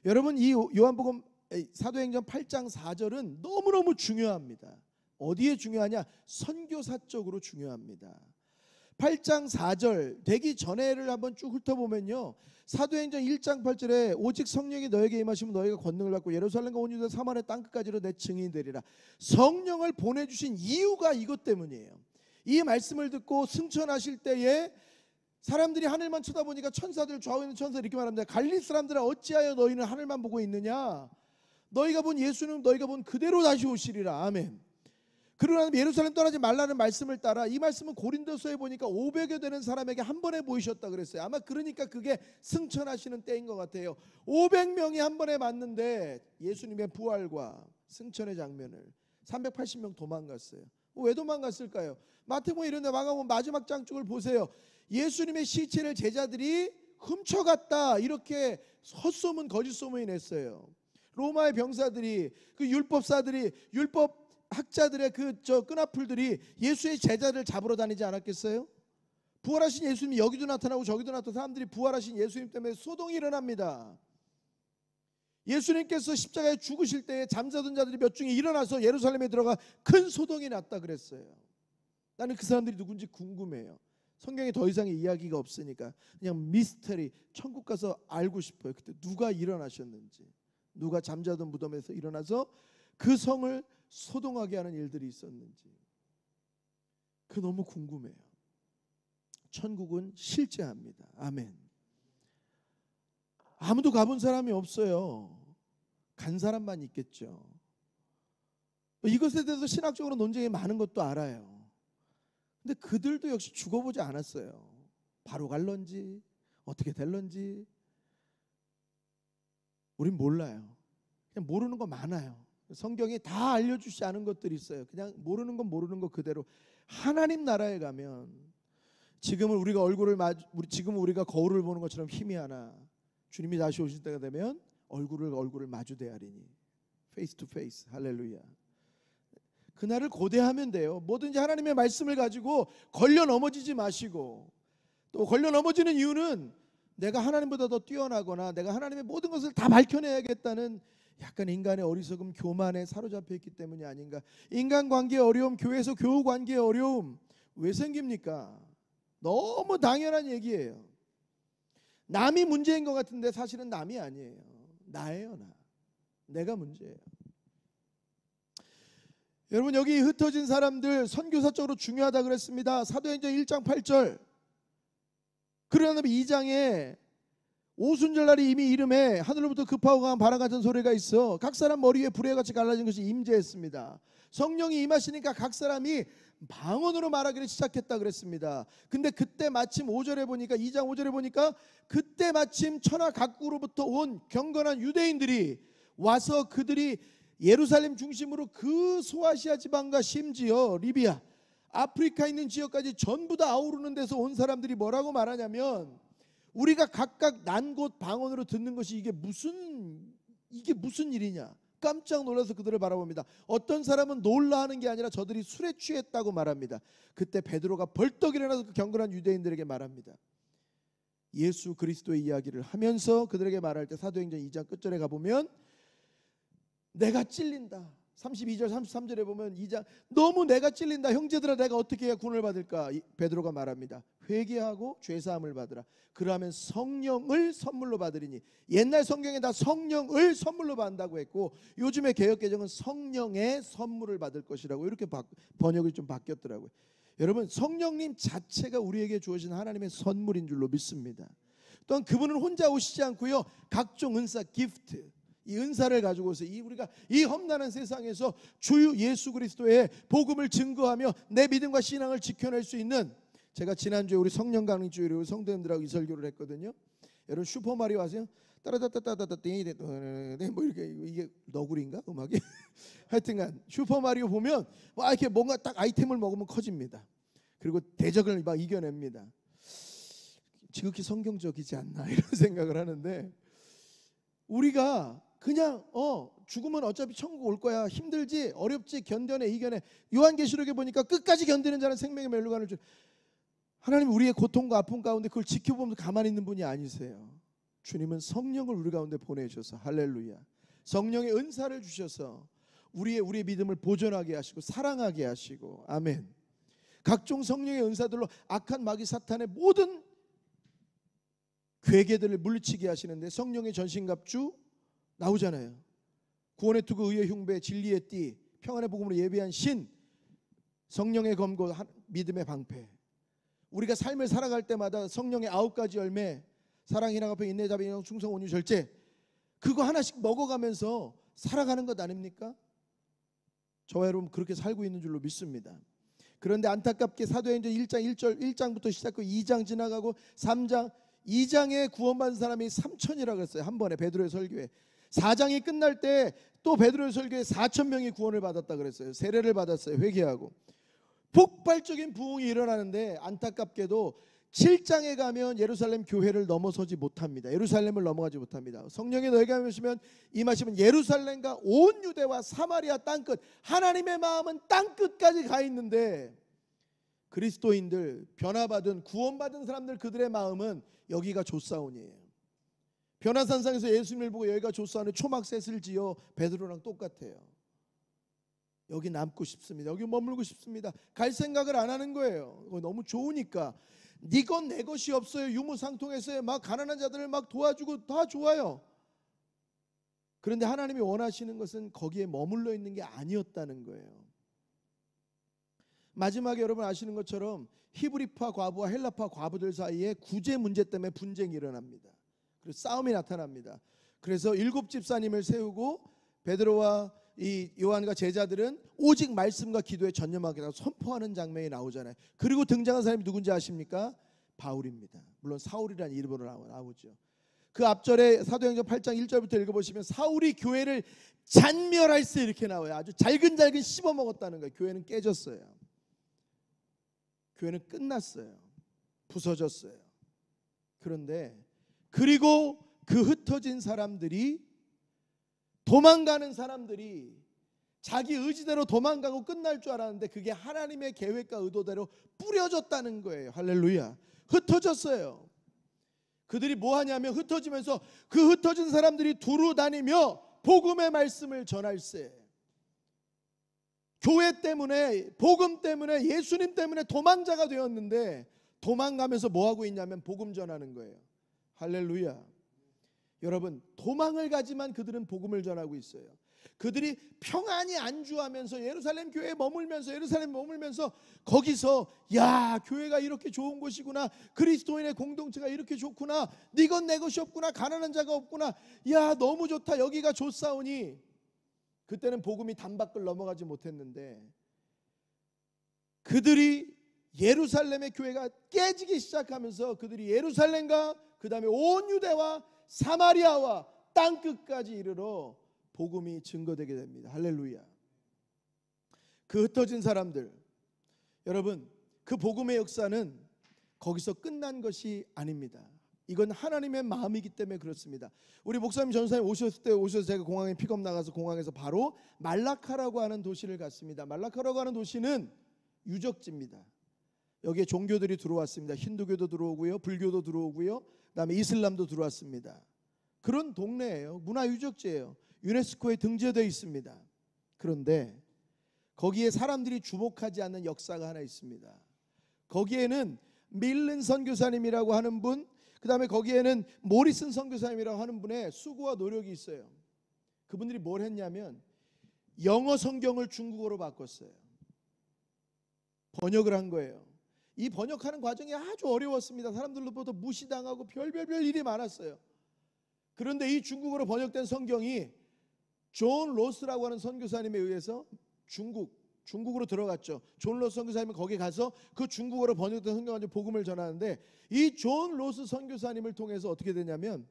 여러분, 이 요한복음 사도행전 8장 4절은 너무너무 중요합니다. 어디에 중요하냐? 선교사적으로 중요합니다. 8장 4절 되기 전에를 한번 쭉 훑어보면요, 사도행전 1장 8절에 오직 성령이 너에게 임하시면 너희가 권능을 받고 예루살렘과 온 유다 사마리아 땅끝까지로 내 증인이 되리라. 성령을 보내주신 이유가 이것 때문이에요. 이 말씀을 듣고 승천하실 때에 사람들이 하늘만 쳐다보니까 천사들, 좌우에 있는 천사들 이렇게 말합니다. 갈릴리 사람들아, 어찌하여 너희는 하늘만 보고 있느냐? 너희가 본 예수는 너희가 본 그대로 다시 오시리라. 아멘. 그러고 나면 예루살렘 떠나지 말라는 말씀을 따라, 이 말씀은 고린도서에 보니까 500여 되는 사람에게 한 번에 보이셨다 그랬어요. 아마 그러니까 그게 승천하시는 때인 것 같아요. 500명이 한 번에 맞는데 예수님의 부활과 승천의 장면을 380명 도망갔어요. 왜 도망갔을까요? 마태복음 이런 데 마가복음 마지막 장 쪽을 보세요. 예수님의 시체를 제자들이 훔쳐갔다, 이렇게 헛소문, 거짓 소문이 냈어요. 로마의 병사들이, 그 율법사들이, 율법 학자들의 끈앞풀들이 예수의 제자를 잡으러 다니지 않았겠어요? 부활하신 예수님이 여기도 나타나고 저기도 나타나고 사람들이 부활하신 예수님 때문에 소동이 일어납니다. 예수님께서 십자가에 죽으실 때에 잠자던 자들이 몇 중에 일어나서 예루살렘에 들어가 큰 소동이 났다 그랬어요. 나는 그 사람들이 누군지 궁금해요. 성경에 더 이상의 이야기가 없으니까 그냥 미스터리, 천국 가서 알고 싶어요. 그때 누가 일어나셨는지, 누가 잠자던 무덤에서 일어나서 그 성을 소동하게 하는 일들이 있었는지, 그 너무 궁금해요. 천국은 실제합니다. 아멘. 아무도 가본 사람이 없어요. 간 사람만 있겠죠. 이것에 대해서 신학적으로 논쟁이 많은 것도 알아요. 근데 그들도 역시 죽어보지 않았어요. 바로 갈런지 어떻게 될런지 우린 몰라요. 그냥 모르는 거 많아요. 성경이 다 알려주지 않은 것들이 있어요. 그냥 모르는 건 모르는 거 그대로. 하나님 나라에 가면 지금은 우리가 거울을 보는 것처럼 희미하나, 주님이 다시 오실 때가 되면 얼굴을 마주 대하리니, 페이스 투 페이스. 할렐루야. 그날을 고대하면 돼요. 뭐든지 하나님의 말씀을 가지고 걸려 넘어지지 마시고, 또 걸려 넘어지는 이유는 내가 하나님보다 더 뛰어나거나 내가 하나님의 모든 것을 다 밝혀내야겠다는 약간 인간의 어리석음, 교만에 사로잡혀 있기 때문이 아닌가. 인간관계의 어려움, 교회에서 교우관계의 어려움 왜 생깁니까? 너무 당연한 얘기예요. 남이 문제인 것 같은데 사실은 남이 아니에요. 나예요. 내가 문제예요. 여러분, 여기 흩어진 사람들 선교사적으로 중요하다 그랬습니다. 사도행전 1장 8절. 그러나 2장에 오순절날이 이미 이름에 하늘로부터 급하고 강한 바람 같은 소리가 있어 각 사람 머리 위에 불에같이 갈라진 것이 임재했습니다. 성령이 임하시니까 각 사람이 방언으로 말하기를 시작했다 그랬습니다. 근데 그때 마침 5절에 보니까, 2장 5절에 보니까 그때 마침 천하 각국으로부터 온 경건한 유대인들이 와서 그들이 예루살렘 중심으로 그 소아시아 지방과 심지어 리비아, 아프리카 있는 지역까지 전부 다 아우르는 데서 온 사람들이 뭐라고 말하냐면, 우리가 각각 난 곳 방언으로 듣는 것이 이게 무슨 일이냐. 깜짝 놀라서 그들을 바라봅니다. 어떤 사람은 놀라하는 게 아니라 저들이 술에 취했다고 말합니다. 그때 베드로가 벌떡 일어나서 그 경건한 유대인들에게 말합니다. 예수 그리스도의 이야기를 하면서 그들에게 말할 때 사도행전 2장 끝절에 가보면, 내가 찔린다, 32절 33절에 보면 2장 너무 내가 찔린다. 형제들아 내가 어떻게 해야 구원을 받을까? 베드로가 말합니다. 회개하고 죄사함을 받으라. 그러면 성령을 선물로 받으리니. 옛날 성경에 다 성령을 선물로 받는다고 했고 요즘의 개역개정은 성령의 선물을 받을 것이라고 이렇게 번역이 좀 바뀌었더라고요. 여러분 성령님 자체가 우리에게 주어진 하나님의 선물인 줄로 믿습니다. 또한 그분은 혼자 오시지 않고요. 각종 은사 기프트 이 은사를 가지고 오세요. 우리가 이 험난한 세상에서 주 예수 그리스도의 복음을 증거하며 내 믿음과 신앙을 지켜낼 수 있는 제가 지난주에 우리 성령 강림 주일에 우리 성도님들하고 이 설교를 했거든요. 여러분 슈퍼마리오 아세요? 따라따따따따따 뭐 이렇게 이게 너구리인가 음악이? 하여튼간 슈퍼마리오 보면 와 이렇게 뭔가 딱 아이템을 먹으면 커집니다. 그리고 대적을 막 이겨냅니다. 지극히 성경적이지 않나 이런 생각을 하는데 우리가 그냥 죽으면 어차피 천국 올 거야. 힘들지 어렵지 견뎌내 이겨내. 요한계시록에 보니까 끝까지 견디는 자는 생명의 멸류관을 줄. 하나님 우리의 고통과 아픔 가운데 그걸 지켜보면서 가만히 있는 분이 아니세요. 주님은 성령을 우리 가운데 보내셔서 할렐루야. 성령의 은사를 주셔서 우리의 믿음을 보존하게 하시고 사랑하게 하시고 아멘. 각종 성령의 은사들로 악한 마귀 사탄의 모든 괴계들을 물리치게 하시는데 성령의 전신갑주 나오잖아요. 구원의 투구 의의 흉배 진리의 띠 평안의 복음으로 예비한 신 성령의 검고 믿음의 방패. 우리가 삶을 살아갈 때마다 성령의 9가지 열매 사랑 희락 화평 인내 자비 인정 충성 온유 절제 그거 하나씩 먹어가면서 살아가는 것 아닙니까? 저와 여러분 그렇게 살고 있는 줄로 믿습니다. 그런데 안타깝게 사도행전 1장 1절 1장부터 시작하고 2장 지나가고 3장 2장에 구원받은 사람이 3천이라고 그랬어요. 한 번에 베드로의 설교에 4장이 끝날 때 또 베드로의 설교에 4천 명이 구원을 받았다 그랬어요. 세례를 받았어요. 회개하고 폭발적인 부흥이 일어나는데 안타깝게도 7장에 가면 예루살렘 교회를 넘어서지 못합니다. 예루살렘을 넘어가지 못합니다. 성령이 너에게 임하시면 예루살렘과 온 유대와 사마리아 땅끝 하나님의 마음은 땅끝까지 가 있는데 그리스도인들 변화받은 구원받은 사람들 그들의 마음은 여기가 조사온이에요. 변화산상에서 예수님을 보고 여기가 조사온에 초막셋을 지어 베드로랑 똑같아요. 여기 남고 싶습니다. 여기 머물고 싶습니다. 갈 생각을 안 하는 거예요. 너무 좋으니까. 네 것 내 것이 없어요. 유무상통해서 막 가난한 자들을 막 도와주고 다 좋아요. 그런데 하나님이 원하시는 것은 거기에 머물러 있는 게 아니었다는 거예요. 마지막에 여러분 아시는 것처럼 히브리파 과부와 헬라파 과부들 사이에 구제 문제 때문에 분쟁이 일어납니다. 그래서 싸움이 나타납니다. 그래서 7 집사님을 세우고 베드로와 이 요한과 제자들은 오직 말씀과 기도에 전념하겠다고 선포하는 장면이 나오잖아요. 그리고 등장한 사람이 누군지 아십니까? 바울입니다. 물론 사울이라는 이름으로 나오죠. 그 앞절에 사도행전 8장 1절부터 읽어보시면 사울이 교회를 잔멸할세 이렇게 나와요. 아주 잘근잘근 씹어먹었다는 거예요. 교회는 깨졌어요. 교회는 끝났어요. 부서졌어요. 그런데 그리고 그 흩어진 사람들이 도망가는 사람들이 자기 의지대로 도망가고 끝날 줄 알았는데 그게 하나님의 계획과 의도대로 뿌려졌다는 거예요. 할렐루야. 흩어졌어요. 그들이 뭐 하냐면 흩어지면서 그 흩어진 사람들이 두루 다니며 복음의 말씀을 전할세. 교회 때문에 복음 때문에 예수님 때문에 도망자가 되었는데 도망가면서 뭐 하고 있냐면 복음 전하는 거예요. 할렐루야. 여러분 도망을 가지만 그들은 복음을 전하고 있어요. 그들이 평안히 안주하면서 예루살렘 교회에 머물면서 거기서 야 교회가 이렇게 좋은 곳이구나. 그리스도인의 공동체가 이렇게 좋구나. 네 것 내 것이 없구나. 가난한 자가 없구나. 야 너무 좋다. 여기가 좋사오니. 그때는 복음이 단밖을 넘어가지 못했는데 그들이 예루살렘의 교회가 깨지기 시작하면서 그들이 예루살렘과 그 다음에 온 유대와 사마리아와 땅끝까지 이르러 복음이 증거되게 됩니다. 할렐루야. 그 흩어진 사람들 여러분 그 복음의 역사는 거기서 끝난 것이 아닙니다. 이건 하나님의 마음이기 때문에 그렇습니다. 우리 목사님 전사님 오셔서 제가 공항에 픽업 나가서 공항에서 바로 말라카라고 하는 도시를 갔습니다. 말라카라고 하는 도시는 유적지입니다. 여기에 종교들이 들어왔습니다. 힌두교도 들어오고요, 불교도 들어오고요, 그다음에 이슬람도 들어왔습니다. 그런 동네예요. 문화유적지예요. 유네스코에 등재되어 있습니다. 그런데 거기에 사람들이 주목하지 않는 역사가 하나 있습니다. 거기에는 밀른 선교사님이라고 하는 분, 그 다음에 거기에는 모리슨 선교사님이라고 하는 분의 수고와 노력이 있어요. 그분들이 뭘 했냐면 영어 성경을 중국어로 바꿨어요. 번역을 한 거예요. 이 번역하는 과정이 아주 어려웠습니다. 사람들로부터 무시당하고 별별 일이 많았어요. 그런데 이 중국어로 번역된 성경이 존 로스라고 하는 선교사님에 의해서 중국으로 들어갔죠. 존 로스 선교사님은 거기 가서 그 중국어로 번역된 성경 가지고 복음을 전하는데, 이 존 로스 선교사님을 통해서 어떻게 되냐면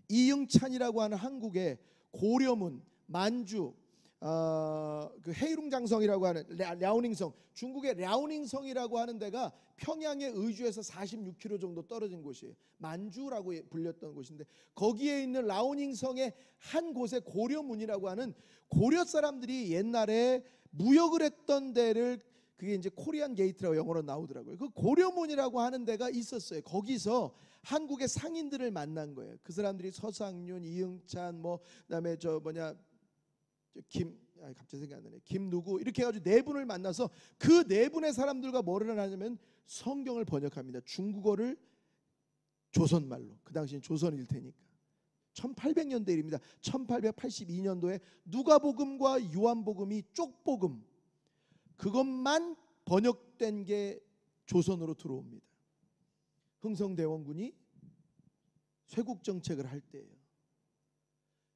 이응찬이라고 하는 한국의 고려문, 만주, 그 헤이룽장성이라고 하는 랴오닝성, 중국의 랴오닝성이라고 하는 데가 평양의 의주에서 46km 정도 떨어진 곳이에요. 만주라고 불렸던 곳인데, 거기에 있는 랴오닝성의 한 곳에 고려문이라고 하는 고려 사람들이 옛날에 무역을 했던 데를, 그게 이제 코리안 게이트라고 영어로 나오더라고요. 그 고려문이라고 하는 데가 있었어요. 거기서 한국의 상인들을 만난 거예요. 그 사람들이 서상윤, 이응찬, 그다음에 갑자기 생각이 안 나네. 김 누구 이렇게 해가지고 네 분을 만나서 그 네 분의 사람들과 뭐를 하냐면 성경을 번역합니다. 중국어를 조선말로. 그 당시엔 조선일 테니까. 1800년대 일입니다. 1882년도에 누가복음과 요한복음이 쪽복음, 그것만 번역된 게 조선으로 들어옵니다. 흥성대원군이 쇄국 정책을 할 때예요.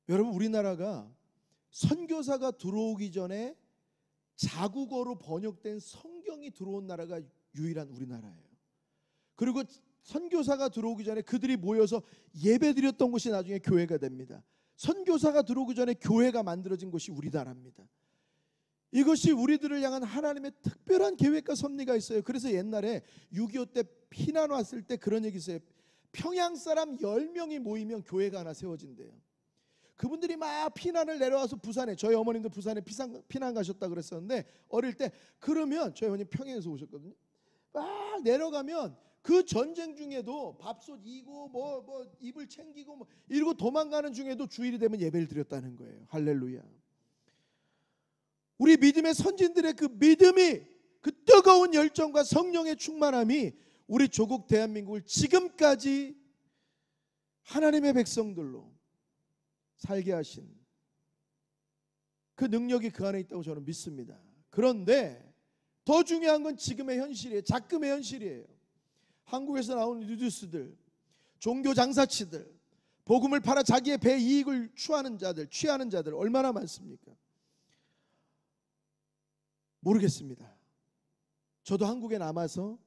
여러분, 우리나라가 선교사가 들어오기 전에 자국어로 번역된 성경이 들어온 나라가 유일한 우리나라예요. 그리고 선교사가 들어오기 전에 그들이 모여서 예배드렸던 곳이 나중에 교회가 됩니다. 선교사가 들어오기 전에 교회가 만들어진 곳이 우리나라입니다. 이것이 우리들을 향한 하나님의 특별한 계획과 섭리가 있어요. 그래서 옛날에 6.25 때 피난 왔을 때 그런 얘기 있어요. 평양 사람 10명이 모이면 교회가 하나 세워진대요. 그분들이 막 피난을 내려와서 부산에, 저희 어머님도 부산에 피난 가셨다 그랬었는데, 어릴 때 그러면 저희 어머님 평양에서 오셨거든요. 막 내려가면 그 전쟁 중에도 밥솥 이고 입을 챙기고 이러고 도망가는 중에도 주일이 되면 예배를 드렸다는 거예요. 할렐루야. 우리 믿음의 선진들의 그 믿음이, 그 뜨거운 열정과 성령의 충만함이 우리 조국 대한민국을 지금까지 하나님의 백성들로 살게 하신 그 능력이 그 안에 있다고 저는 믿습니다. 그런데 더 중요한 건 지금의 현실이에요. 작금의 현실이에요. 한국에서 나오는 뉴스들, 종교 장사치들, 복음을 팔아 자기의 배 이익을 취하는 자들 얼마나 많습니까? 모르겠습니다. 저도 한국에 남아서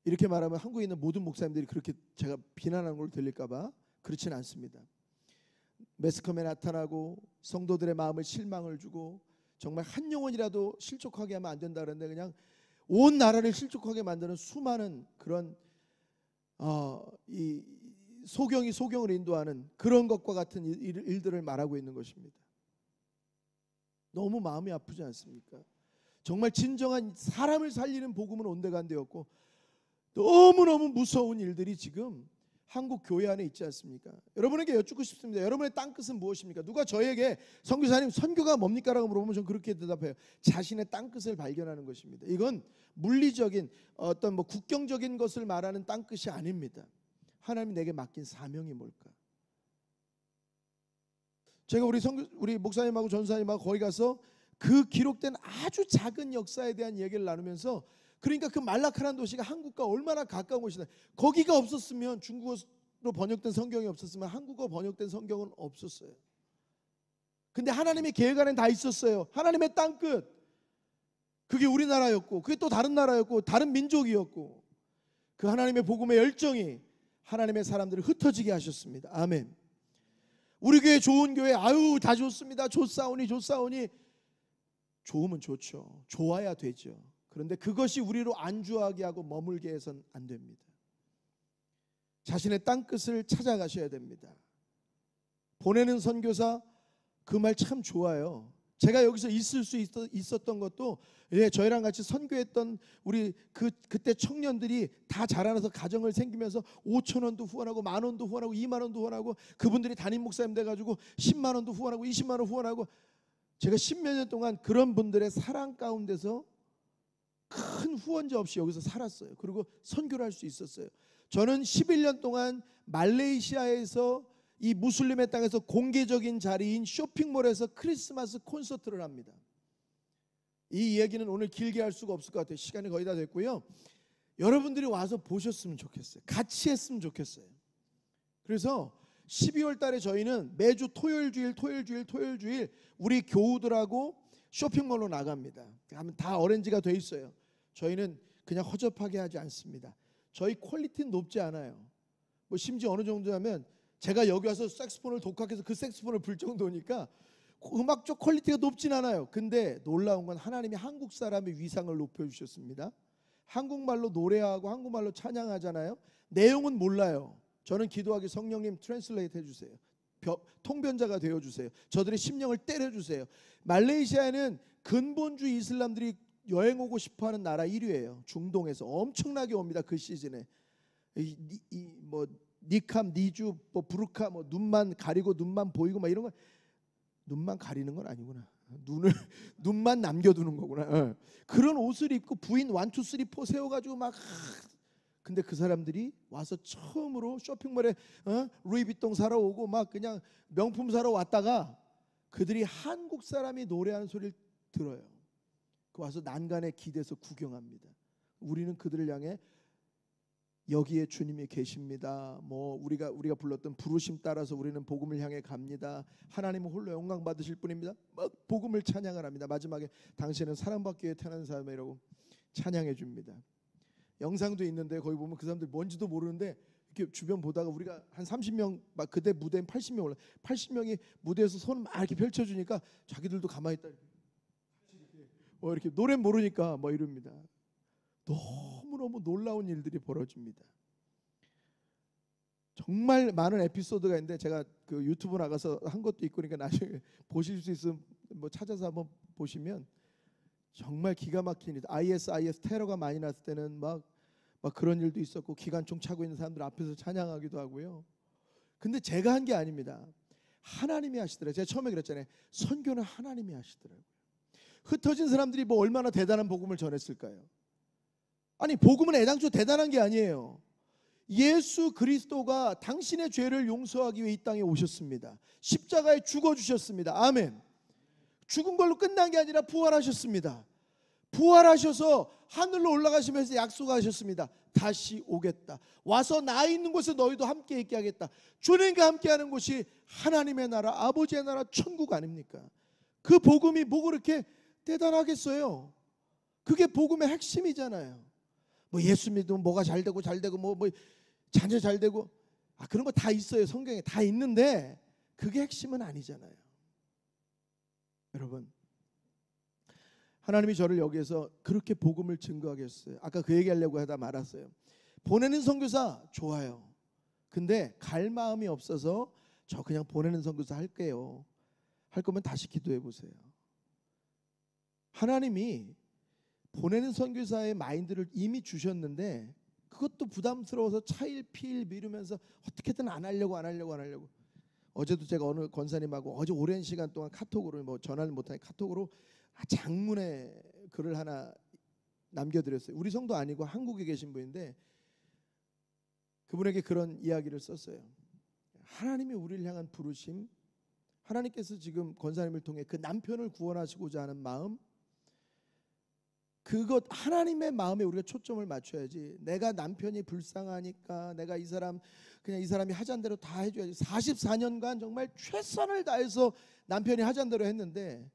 이렇게 말하면 한국에 있는 모든 목사님들이 그렇게 제가 비난하는 걸 들릴까 봐 그렇지는 않습니다. 매스컴에 나타나고 성도들의 마음을 실망을 주고 정말 한 영혼이라도 실족하게 하면 안 된다 그러는데 그냥 온 나라를 실족하게 만드는 수많은 그런 이 소경이 소경을 인도하는 그런 것과 같은 일들을 말하고 있는 것입니다. 너무 마음이 아프지 않습니까? 정말 진정한 사람을 살리는 복음은 온데간데였고 너무너무 무서운 일들이 지금 한국 교회 안에 있지 않습니까? 여러분에게 여쭙고 싶습니다. 여러분의 땅끝은 무엇입니까? 누가 저에게 선교사님 선교가 뭡니까? 라고 물어보면 저는 그렇게 대답해요. 자신의 땅끝을 발견하는 것입니다. 이건 물리적인 어떤 국경적인 것을 말하는 땅끝이 아닙니다. 하나님이 내게 맡긴 사명이 뭘까? 제가 우리 목사님하고 전사님하고 거기 가서 그 기록된 아주 작은 역사에 대한 얘기를 나누면서, 그러니까 그 말라카란 도시가 한국과 얼마나 가까운 곳이다. 거기가 없었으면, 중국어로 번역된 성경이 없었으면 한국어 번역된 성경은 없었어요. 근데 하나님의 계획 안에 다 있었어요. 하나님의 땅끝, 그게 우리나라였고 그게 또 다른 나라였고 다른 민족이었고, 그 하나님의 복음의 열정이 하나님의 사람들을 흩어지게 하셨습니다. 아멘. 우리 교회 좋은 교회, 아유 다 좋습니다. 좋사오니 좋으면 좋죠. 좋아야 되죠. 그런데 그것이 우리로 안주하게 하고 머물게 해서는 안 됩니다. 자신의 땅끝을 찾아가셔야 됩니다. 보내는 선교사, 그 말 참 좋아요. 제가 여기서 있을 수 있었던 것도, 저희랑 같이 선교했던 우리 그때 청년들이 다 자라나서 가정을 생기면서 5,000원도 후원하고 10,000원도 후원하고 20,000원도 후원하고, 그분들이 담임 목사님 돼가지고 10만 원도 후원하고 20만 원 후원하고, 제가 10몇 년 동안 그런 분들의 사랑 가운데서 큰 후원자 없이 여기서 살았어요. 그리고 선교를 할 수 있었어요. 저는 11년 동안 말레이시아에서 이 무슬림의 땅에서 공개적인 자리인 쇼핑몰에서 크리스마스 콘서트를 합니다. 이 이야기는 오늘 길게 할 수가 없을 것 같아요. 시간이 거의 다 됐고요. 여러분들이 와서 보셨으면 좋겠어요. 같이 했으면 좋겠어요. 그래서 12월 달에 저희는 매주 토요일 주일 우리 교우들하고 쇼핑몰로 나갑니다. 가면 다 어렌지가 돼 있어요. 저희는 그냥 허접하게 하지 않습니다. 저희 퀄리티는 높지 않아요. 뭐 심지어 어느 정도냐면 제가 여기 와서 색스폰을 독학해서 그 색스폰을 불 정도니까 음악적 퀄리티가 높진 않아요. 근데 놀라운 건 하나님이 한국 사람의 위상을 높여주셨습니다. 한국말로 노래하고 한국말로 찬양하잖아요. 내용은 몰라요. 저는 기도하기 성령님 트랜슬레이트 해주세요. 통변자가 되어주세요. 저들의 심령을 때려주세요. 말레이시아에는 근본주의 이슬람들이 여행 오고 싶어하는 나라 1위예요. 중동에서 엄청나게 옵니다. 그 시즌에 뭐 니캄, 니주, 뭐 부르카, 뭐 눈만 가리고 눈만 보이고 막 이런 거. 눈만 가리는 건 아니구나. 눈만 남겨두는 거구나. 그런 옷을 입고 부인 1, 2, 3, 4 세워가지고 막. 근데 그 사람들이 와서 처음으로 쇼핑몰에 루이비통 사러 오고 막 그냥 명품 사러 왔다가 그들이 한국 사람이 노래하는 소리를 들어요. 그 와서 난간에 기대서 구경합니다. 우리는 그들을 향해 여기에 주님이 계십니다. 뭐 우리가 불렀던 부르심 따라서 우리는 복음을 향해 갑니다. 하나님은 홀로 영광 받으실 분입니다. 막 복음을 찬양을 합니다. 마지막에 당신은 사랑받기 위해 태어난 사람이라고 찬양해 줍니다. 영상도 있는데 거기 보면 그 사람들 뭔지도 모르는데 이렇게 주변 보다가 우리가 한 30명 막 그때 무대엔 80명 올라 80명이 무대에서 손 막 이렇게 펼쳐주니까 자기들도 가만히 있다 이렇게 노래 모르니까 뭐 이럽니다. 너무너무 놀라운 일들이 벌어집니다. 정말 많은 에피소드가 있는데 제가 그 유튜브 나가서 한 것도 있고 그러니까 나중에 보실 수 있으면 뭐 찾아서 한번 보시면 정말 기가 막힌 일. IS 테러가 많이 났을 때는 막 그런 일도 있었고 기관총 차고 있는 사람들 앞에서 찬양하기도 하고요. 근데 제가 한 게 아닙니다. 하나님이 하시더라고요. 제가 처음에 그랬잖아요. 선교는 하나님이 하시더라고요. 흩어진 사람들이 뭐 얼마나 대단한 복음을 전했을까요? 아니 복음은 애당초 대단한 게 아니에요. 예수 그리스도가 당신의 죄를 용서하기 위해 이 땅에 오셨습니다. 십자가에 죽어주셨습니다. 아멘. 죽은 걸로 끝난 게 아니라 부활하셨습니다. 부활하셔서 하늘로 올라가시면서 약속하셨습니다. 다시 오겠다. 와서 나 있는 곳에 너희도 함께 있게 하겠다. 주님과 함께하는 곳이 하나님의 나라, 아버지의 나라, 천국 아닙니까? 그 복음이 뭐 그렇게 대단하겠어요? 그게 복음의 핵심이잖아요. 뭐 예수 믿으면 뭐가 잘 되고 뭐 자녀 잘 되고 그런 거 다 있어요. 성경에 다 있는데 그게 핵심은 아니잖아요. 여러분, 하나님이 저를 여기에서 그렇게 복음을 증거하겠어요. 아까 그 얘기하려고 하다 말았어요. 보내는 선교사 좋아요. 근데 갈 마음이 없어서 저 그냥 보내는 선교사 할게요. 할 거면 다시 기도해 보세요. 하나님이 보내는 선교사의 마인드를 이미 주셨는데 그것도 부담스러워서 차일피일 미루면서 어떻게든 안 하려고. 어제도 제가 어느 권사님하고 어제 오랜 시간 동안 카톡으로 뭐 전화를 못하니 카톡으로 장문의 글을 하나 남겨드렸어요. 우리 성도 아니고 한국에 계신 분인데 그분에게 그런 이야기를 썼어요. 하나님이 우리를 향한 부르심, 하나님께서 지금 권사님을 통해 그 남편을 구원하시고자 하는 마음, 그것 하나님의 마음에 우리가 초점을 맞춰야지. 내가 남편이 불쌍하니까 내가 이 사람이 하자는 대로 다 해줘야지. 44년간 정말 최선을 다해서 남편이 하자는 대로 했는데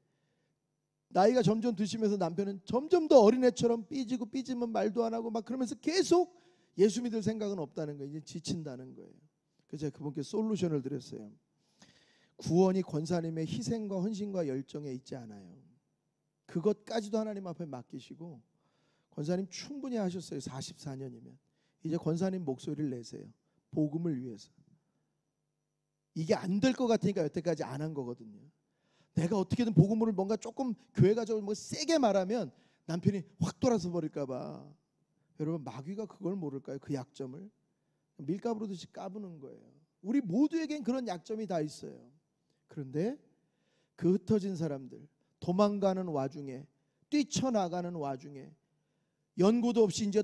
나이가 점점 드시면서 남편은 점점 더 어린애처럼 삐지면 말도 안 하고 막 그러면서 계속 예수 믿을 생각은 없다는 거예요. 이제 지친다는 거예요. 그래서 제가 그분께 솔루션을 드렸어요. 구원이 권사님의 희생과 헌신과 열정에 있지 않아요. 그것까지도 하나님 앞에 맡기시고 권사님 충분히 하셨어요. 44년이면 이제 권사님 목소리를 내세요. 복음을 위해서. 이게 안 될 것 같으니까 여태까지 안 한 거거든요. 내가 어떻게든 복음을 뭔가 조금 교회 가서 뭐 세게 말하면 남편이 확 돌아서 버릴까 봐. 여러분 마귀가 그걸 모를까요? 그 약점을 밀가루듯이 까부는 거예요. 우리 모두에겐 그런 약점이 다 있어요. 그런데 그 흩어진 사람들, 도망가는 와중에, 뛰쳐나가는 와중에, 연고도 없이 이제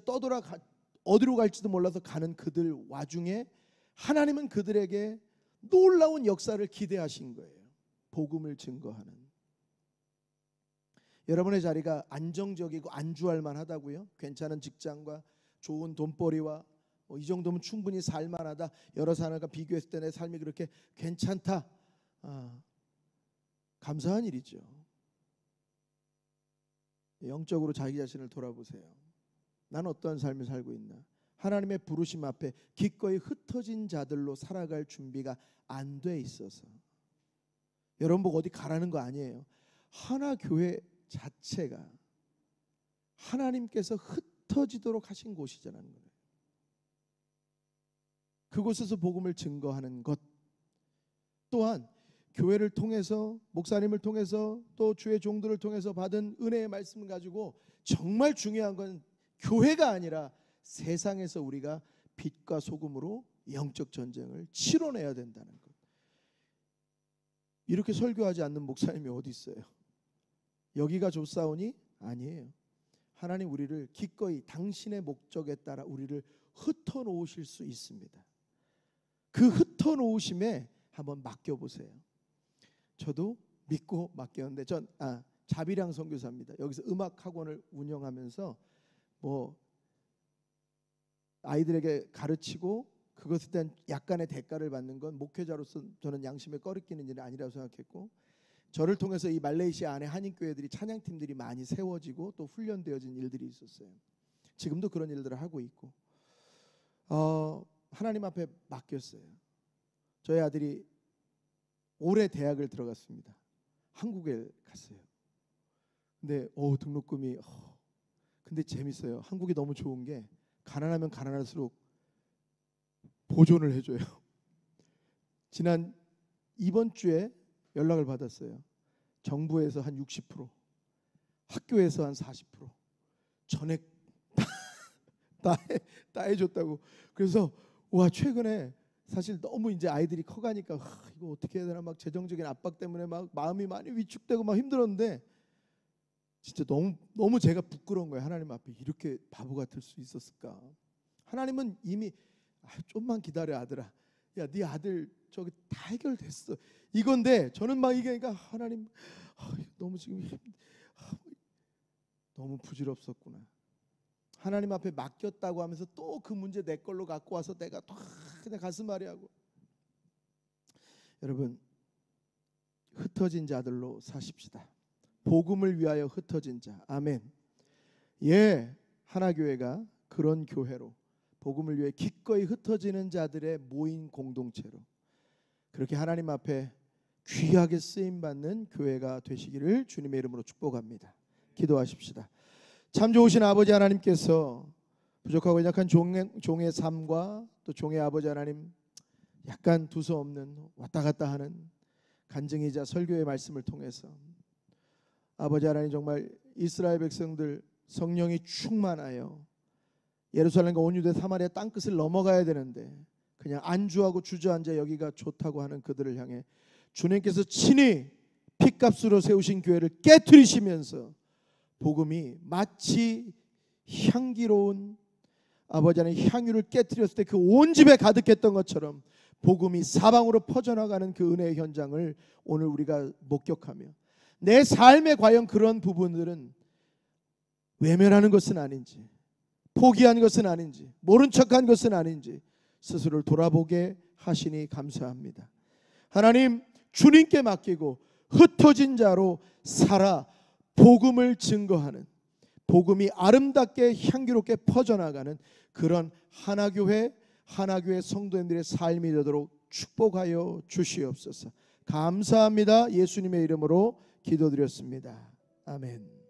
어디로 갈지도 몰라서 가는 그들 와중에 하나님은 그들에게 놀라운 역사를 기대하신 거예요. 복음을 증거하는. 여러분의 자리가 안정적이고 안주할 만하다고요? 괜찮은 직장과 좋은 돈벌이와 이 정도면 충분히 살만하다. 여러 사람과 비교했을 때 내 삶이 그렇게 괜찮다. 감사한 일이죠. 영적으로 자기 자신을 돌아보세요. 나는 어떤 삶을 살고 있나? 하나님의 부르심 앞에 기꺼이 흩어진 자들로 살아갈 준비가 안 돼 있어서. 여러분 보고 어디 가라는 거 아니에요. 하나 교회 자체가 하나님께서 흩어지도록 하신 곳이라는 거예요. 그곳에서 복음을 증거하는 것, 또한 교회를 통해서, 목사님을 통해서, 또 주의 종들을 통해서 받은 은혜의 말씀을 가지고 정말 중요한 건 교회가 아니라 세상에서 우리가 빛과 소금으로 영적 전쟁을 치러내야 된다는 것. 이렇게 설교하지 않는 목사님이 어디 있어요? 여기가 좋사오니? 아니에요. 하나님 우리를 기꺼이 당신의 목적에 따라 우리를 흩어놓으실 수 있습니다. 그 흩어놓으심에 한번 맡겨보세요. 저도 믿고 맡겼는데, 전 자비량 선교사입니다. 여기서 음악 학원을 운영하면서 아이들에게 가르치고 그것에 대한 약간의 대가를 받는 건 목회자로서 저는 양심에 꺼리끼는 일이 아니라고 생각했고, 저를 통해서 이 말레이시아 안에 한인교회들이, 찬양팀들이 많이 세워지고 또 훈련되어진 일들이 있었어요. 지금도 그런 일들을 하고 있고, 하나님 앞에 맡겼어요. 저희 아들이 올해 대학을 들어갔습니다. 한국에 갔어요. 근데 등록금이 근데 재밌어요. 한국이 너무 좋은 게 가난하면 가난할수록 보존을 해줘요. 이번 주에 연락을 받았어요. 정부에서 한 60%, 학교에서 한 40%, 전액 다 해줬다고. 그래서 최근에 사실 너무 이제 아이들이 커가니까 이거 어떻게 해야 되나 막 재정적인 압박 때문에 막 마음이 많이 위축되고 막 힘들었는데, 진짜 너무 제가 부끄러운 거예요. 하나님 앞에 이렇게 바보 같을 수 있었을까? 하나님은 이미 좀만 기다려 아들아. 야, 네 아들 저기 다 해결됐어. 이건데 저는 막 이게 그러니까 하나님 너무 지금 너무 부질없었구나. 하나님 앞에 맡겼다고 하면서 또 그 문제 내 걸로 갖고 와서 내가 또 그냥 가슴앓이 하고. 여러분, 흩어진 자들로 사십시다. 복음을 위하여 흩어진 자. 아멘. 하나교회가 그런 교회로, 복음을 위해 기꺼이 흩어지는 자들의 모인 공동체로, 그렇게 하나님 앞에 귀하게 쓰임받는 교회가 되시기를 주님의 이름으로 축복합니다. 기도하십시다. 참 좋으신 아버지 하나님께서 부족하고 연약한 종의 삶과 또 종의 아버지 하나님, 약간 두서없는 왔다 갔다 하는 간증이자 설교의 말씀을 통해서 아버지 하나님, 정말 이스라엘 백성들 성령이 충만하여 예루살렘과 온 유대 사마리아 땅끝을 넘어가야 되는데 그냥 안주하고 주저앉아 여기가 좋다고 하는 그들을 향해 주님께서 친히 핏값으로 세우신 교회를 깨트리시면서 복음이 마치 향기로운 아버지 하나님 향유를 깨트렸을 때 그 온 집에 가득했던 것처럼 복음이 사방으로 퍼져나가는 그 은혜의 현장을 오늘 우리가 목격하며, 내 삶에 과연 그런 부분들은 외면하는 것은 아닌지, 포기한 것은 아닌지, 모른 척한 것은 아닌지 스스로를 돌아보게 하시니 감사합니다. 하나님, 주님께 맡기고 흩어진 자로 살아 복음을 증거하는, 복음이 아름답게 향기롭게 퍼져나가는 그런 하나교회 성도님들의 삶이 되도록 축복하여 주시옵소서. 감사합니다. 예수님의 이름으로 기도드렸습니다. 아멘.